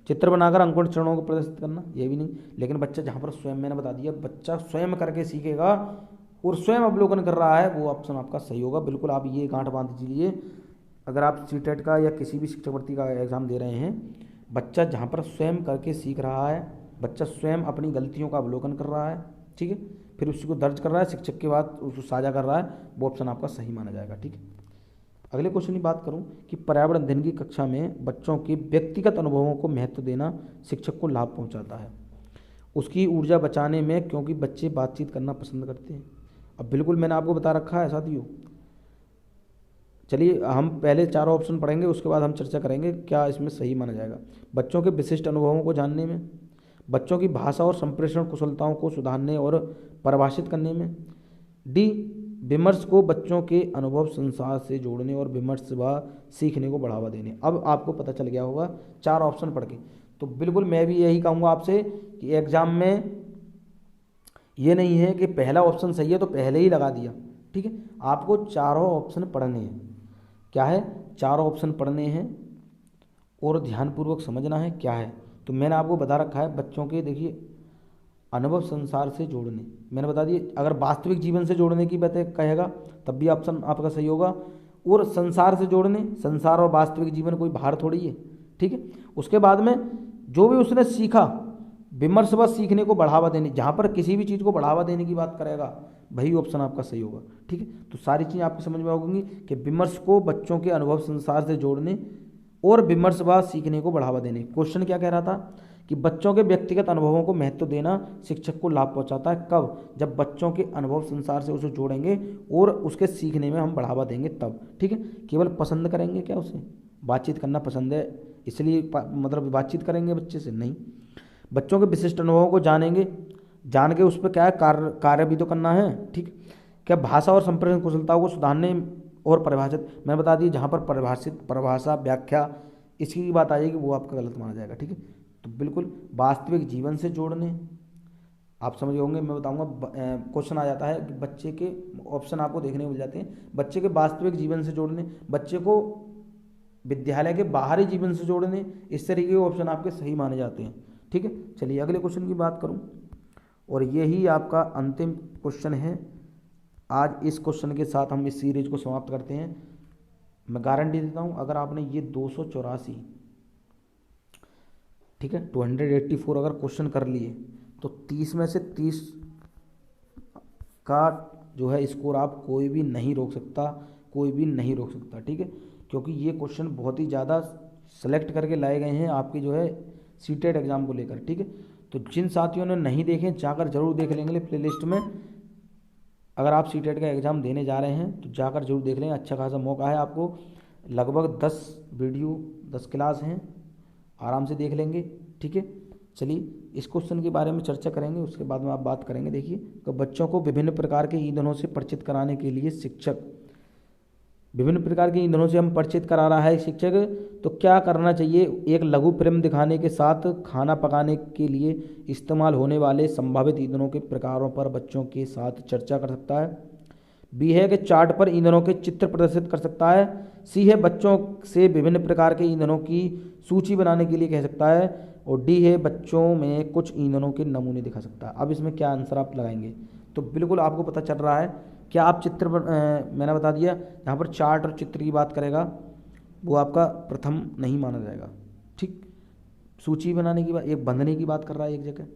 चित्र बनाकर अंकुरण चरणों को प्रदर्शित करना, ये भी नहीं। लेकिन बच्चा जहाँ पर स्वयं, मैंने बता दिया बच्चा स्वयं करके सीखेगा और स्वयं अवलोकन कर रहा है, वो ऑप्शन आपका सही होगा। बिल्कुल आप ये गांठ बांध दीजिए, अगर आप सीटेट का या किसी भी शिक्षक भर्ती का एग्ज़ाम दे रहे हैं, बच्चा जहाँ पर स्वयं करके सीख रहा है, बच्चा स्वयं अपनी गलतियों का अवलोकन कर रहा है, ठीक है, फिर उसी को दर्ज कर रहा है, शिक्षक के बाद उसको साझा कर रहा है, वो ऑप्शन आपका सही माना जाएगा। ठीक है, अगले क्वेश्चन की बात करूं कि पर्यावरण अध्ययन की कक्षा में बच्चों के व्यक्तिगत अनुभवों को महत्व देना शिक्षक को लाभ पहुंचाता है, उसकी ऊर्जा बचाने में, क्योंकि बच्चे बातचीत करना पसंद करते हैं। अब बिल्कुल मैंने आपको बता रखा है साथियों। चलिए हम पहले चारों ऑप्शन पढ़ेंगे, उसके बाद हम चर्चा करेंगे क्या इसमें सही माना जाएगा। बच्चों के विशिष्ट अनुभवों को जानने में, बच्चों की भाषा और संप्रेषण कुशलताओं को सुधारने और परिभाषित करने में। डी विमर्श को बच्चों के अनुभव संसार से जोड़ने और विमर्श व सीखने को बढ़ावा देने। अब आपको पता चल गया होगा चार ऑप्शन पढ़ के। तो बिल्कुल मैं भी यही कहूँगा आपसे कि एग्जाम में ये नहीं है कि पहला ऑप्शन सही है तो पहले ही लगा दिया। ठीक है, आपको चारों ऑप्शन पढ़ने हैं। क्या है, चारों ऑप्शन पढ़ने हैं और ध्यानपूर्वक समझना है क्या है। तो मैंने आपको बता रखा है बच्चों के, देखिए अनुभव संसार से जोड़ने, मैंने बता दिया अगर वास्तविक जीवन से जोड़ने की बात कहेगा तब भी ऑप्शन आपका सही होगा, और संसार से जोड़ने, संसार और वास्तविक जीवन कोई बाहर थोड़ी है। ठीक है, उसके बाद में जो भी उसने सीखा, विमर्श व सीखने को बढ़ावा देने, जहाँ पर किसी भी चीज़ को बढ़ावा देने की बात करेगा वही ऑप्शन आपका सही होगा। ठीक है, तो सारी चीज़ें आपको समझ में होंगी कि विमर्श को बच्चों के अनुभव संसार से जोड़ने और विमर्श व सीखने को बढ़ावा देने। क्वेश्चन क्या कह रहा था कि बच्चों के व्यक्तिगत अनुभवों को महत्व देना शिक्षक को लाभ पहुंचाता है। कब? जब बच्चों के अनुभव संसार से उसे जोड़ेंगे और उसके सीखने में हम बढ़ावा देंगे तब। ठीक है, केवल पसंद करेंगे क्या, उसे बातचीत करना पसंद है इसलिए मतलब बातचीत करेंगे बच्चे से? नहीं। बच्चों के विशिष्ट अनुभवों को जानेंगे, जान के उस पर क्या है कार्य भी तो करना है। ठीक, क्या भाषा और संप्रेषण कुशलताओं को सुधारने और परिभाषित, मैंने बता दी जहाँ पर परिभाषा व्याख्या इसकी बात आ जाएगी वो आपका गलत माना जाएगा। ठीक है, तो बिल्कुल वास्तविक जीवन से जोड़ने, आप समझ होंगे, मैं बताऊंगा। क्वेश्चन आ जाता है कि बच्चे के ऑप्शन आपको देखने को मिल जाते हैं, बच्चे के वास्तविक जीवन से जोड़ने, बच्चे को विद्यालय के बाहरी जीवन से जोड़ने, इस तरीके के ऑप्शन आपके सही माने जाते हैं। ठीक है, चलिए अगले क्वेश्चन की बात करूं, और यही आपका अंतिम क्वेश्चन है। आज इस क्वेश्चन के साथ हम इस सीरीज को समाप्त करते हैं। मैं गारंटी देता हूं अगर आपने ये 284, ठीक है 284 अगर क्वेश्चन कर लिए तो 30 में से 30 का जो है स्कोर आप कोई भी नहीं रोक सकता, कोई भी नहीं रोक सकता। ठीक है, क्योंकि ये क्वेश्चन बहुत ही ज़्यादा सेलेक्ट करके लाए गए हैं आपके जो है सीटेट एग्ज़ाम को लेकर। ठीक है, तो जिन साथियों ने नहीं देखे जाकर जरूर देख लेंगे प्लेलिस्ट में। अगर आप सीटेट का एग्ज़ाम देने जा रहे हैं तो जाकर जरूर देख लेंगे, अच्छा खासा मौका है आपको। लगभग 10 वीडियो 10 क्लास हैं, आराम से देख लेंगे। ठीक है, चलिए इस क्वेश्चन के बारे में चर्चा करेंगे, उसके बाद में आप बात करेंगे। देखिए तो बच्चों को विभिन्न प्रकार के ईंधनों से परिचित कराने के लिए शिक्षक, विभिन्न प्रकार के ईंधनों से हम परिचित करा रहा है शिक्षक, तो क्या करना चाहिए? एक लघु फिल्म दिखाने के साथ खाना पकाने के लिए इस्तेमाल होने वाले संभावित ईंधनों के प्रकारों पर बच्चों के साथ चर्चा कर सकता है। बी है कि चार्ट पर ईंधनों के चित्र प्रदर्शित कर सकता है। सी है बच्चों से विभिन्न प्रकार के ईंधनों की सूची बनाने के लिए कह सकता है। और डी है बच्चों में कुछ ईंधनों के नमूने दिखा सकता है। अब इसमें क्या आंसर आप लगाएंगे? तो बिल्कुल आपको पता चल रहा है क्या आप मैंने बता दिया, यहाँ पर चार्ट और चित्र की बात करेगा वो आपका प्रथम नहीं माना जाएगा। ठीक, सूची बनाने की बात, एक बंधने की बात कर रहा है एक जगह,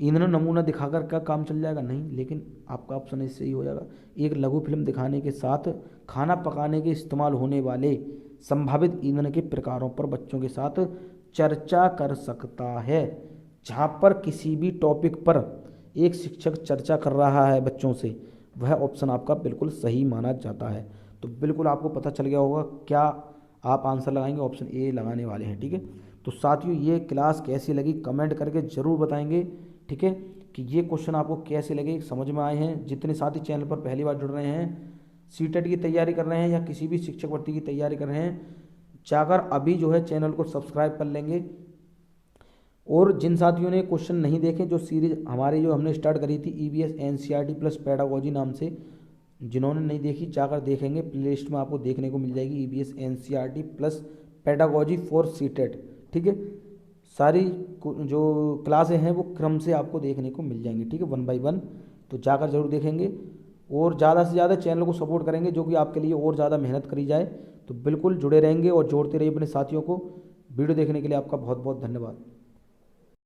ईंधन नमूना दिखाकर क्या काम चल जाएगा? नहीं, लेकिन आपका ऑप्शन इससे ही हो जाएगा। एक लघु फिल्म दिखाने के साथ खाना पकाने के इस्तेमाल होने वाले संभावित ईंधन के प्रकारों पर बच्चों के साथ चर्चा कर सकता है। जहाँ पर किसी भी टॉपिक पर एक शिक्षक चर्चा कर रहा है बच्चों से, वह ऑप्शन आपका बिल्कुल सही माना जाता है। तो बिल्कुल आपको पता चल गया होगा क्या आप आंसर लगाएंगे, ऑप्शन ए लगाने वाले हैं। ठीक है, तो साथियों ये क्लास कैसी लगी कमेंट करके ज़रूर बताएंगे। ठीक है, कि ये क्वेश्चन आपको कैसे लगे, समझ में आए हैं? जितने साथी चैनल पर पहली बार जुड़ रहे हैं, सीटेट की तैयारी कर रहे हैं या किसी भी शिक्षक भर्ती की तैयारी कर रहे हैं, जाकर अभी जो है चैनल को सब्सक्राइब कर लेंगे। और जिन साथियों ने क्वेश्चन नहीं देखे, जो सीरीज हमारी जो हमने स्टार्ट करी थी ईवीएस एनसीईआरटी प्लस पेडागोजी नाम से, जिन्होंने नहीं देखी जाकर देखेंगे, प्लेलिस्ट में आपको देखने को मिल जाएगी EVS NCERT plus pedagogy for CTET. ठीक है, सारी जो क्लासें हैं वो क्रम से आपको देखने को मिल जाएंगी। ठीक है, 1 बाय 1, तो जाकर जरूर देखेंगे और ज़्यादा से ज़्यादा चैनल को सपोर्ट करेंगे, जो कि आपके लिए और ज़्यादा मेहनत करी जाए। तो बिल्कुल जुड़े रहेंगे और जोड़ते रहिए अपने साथियों को। वीडियो देखने के लिए आपका बहुत बहुत धन्यवाद।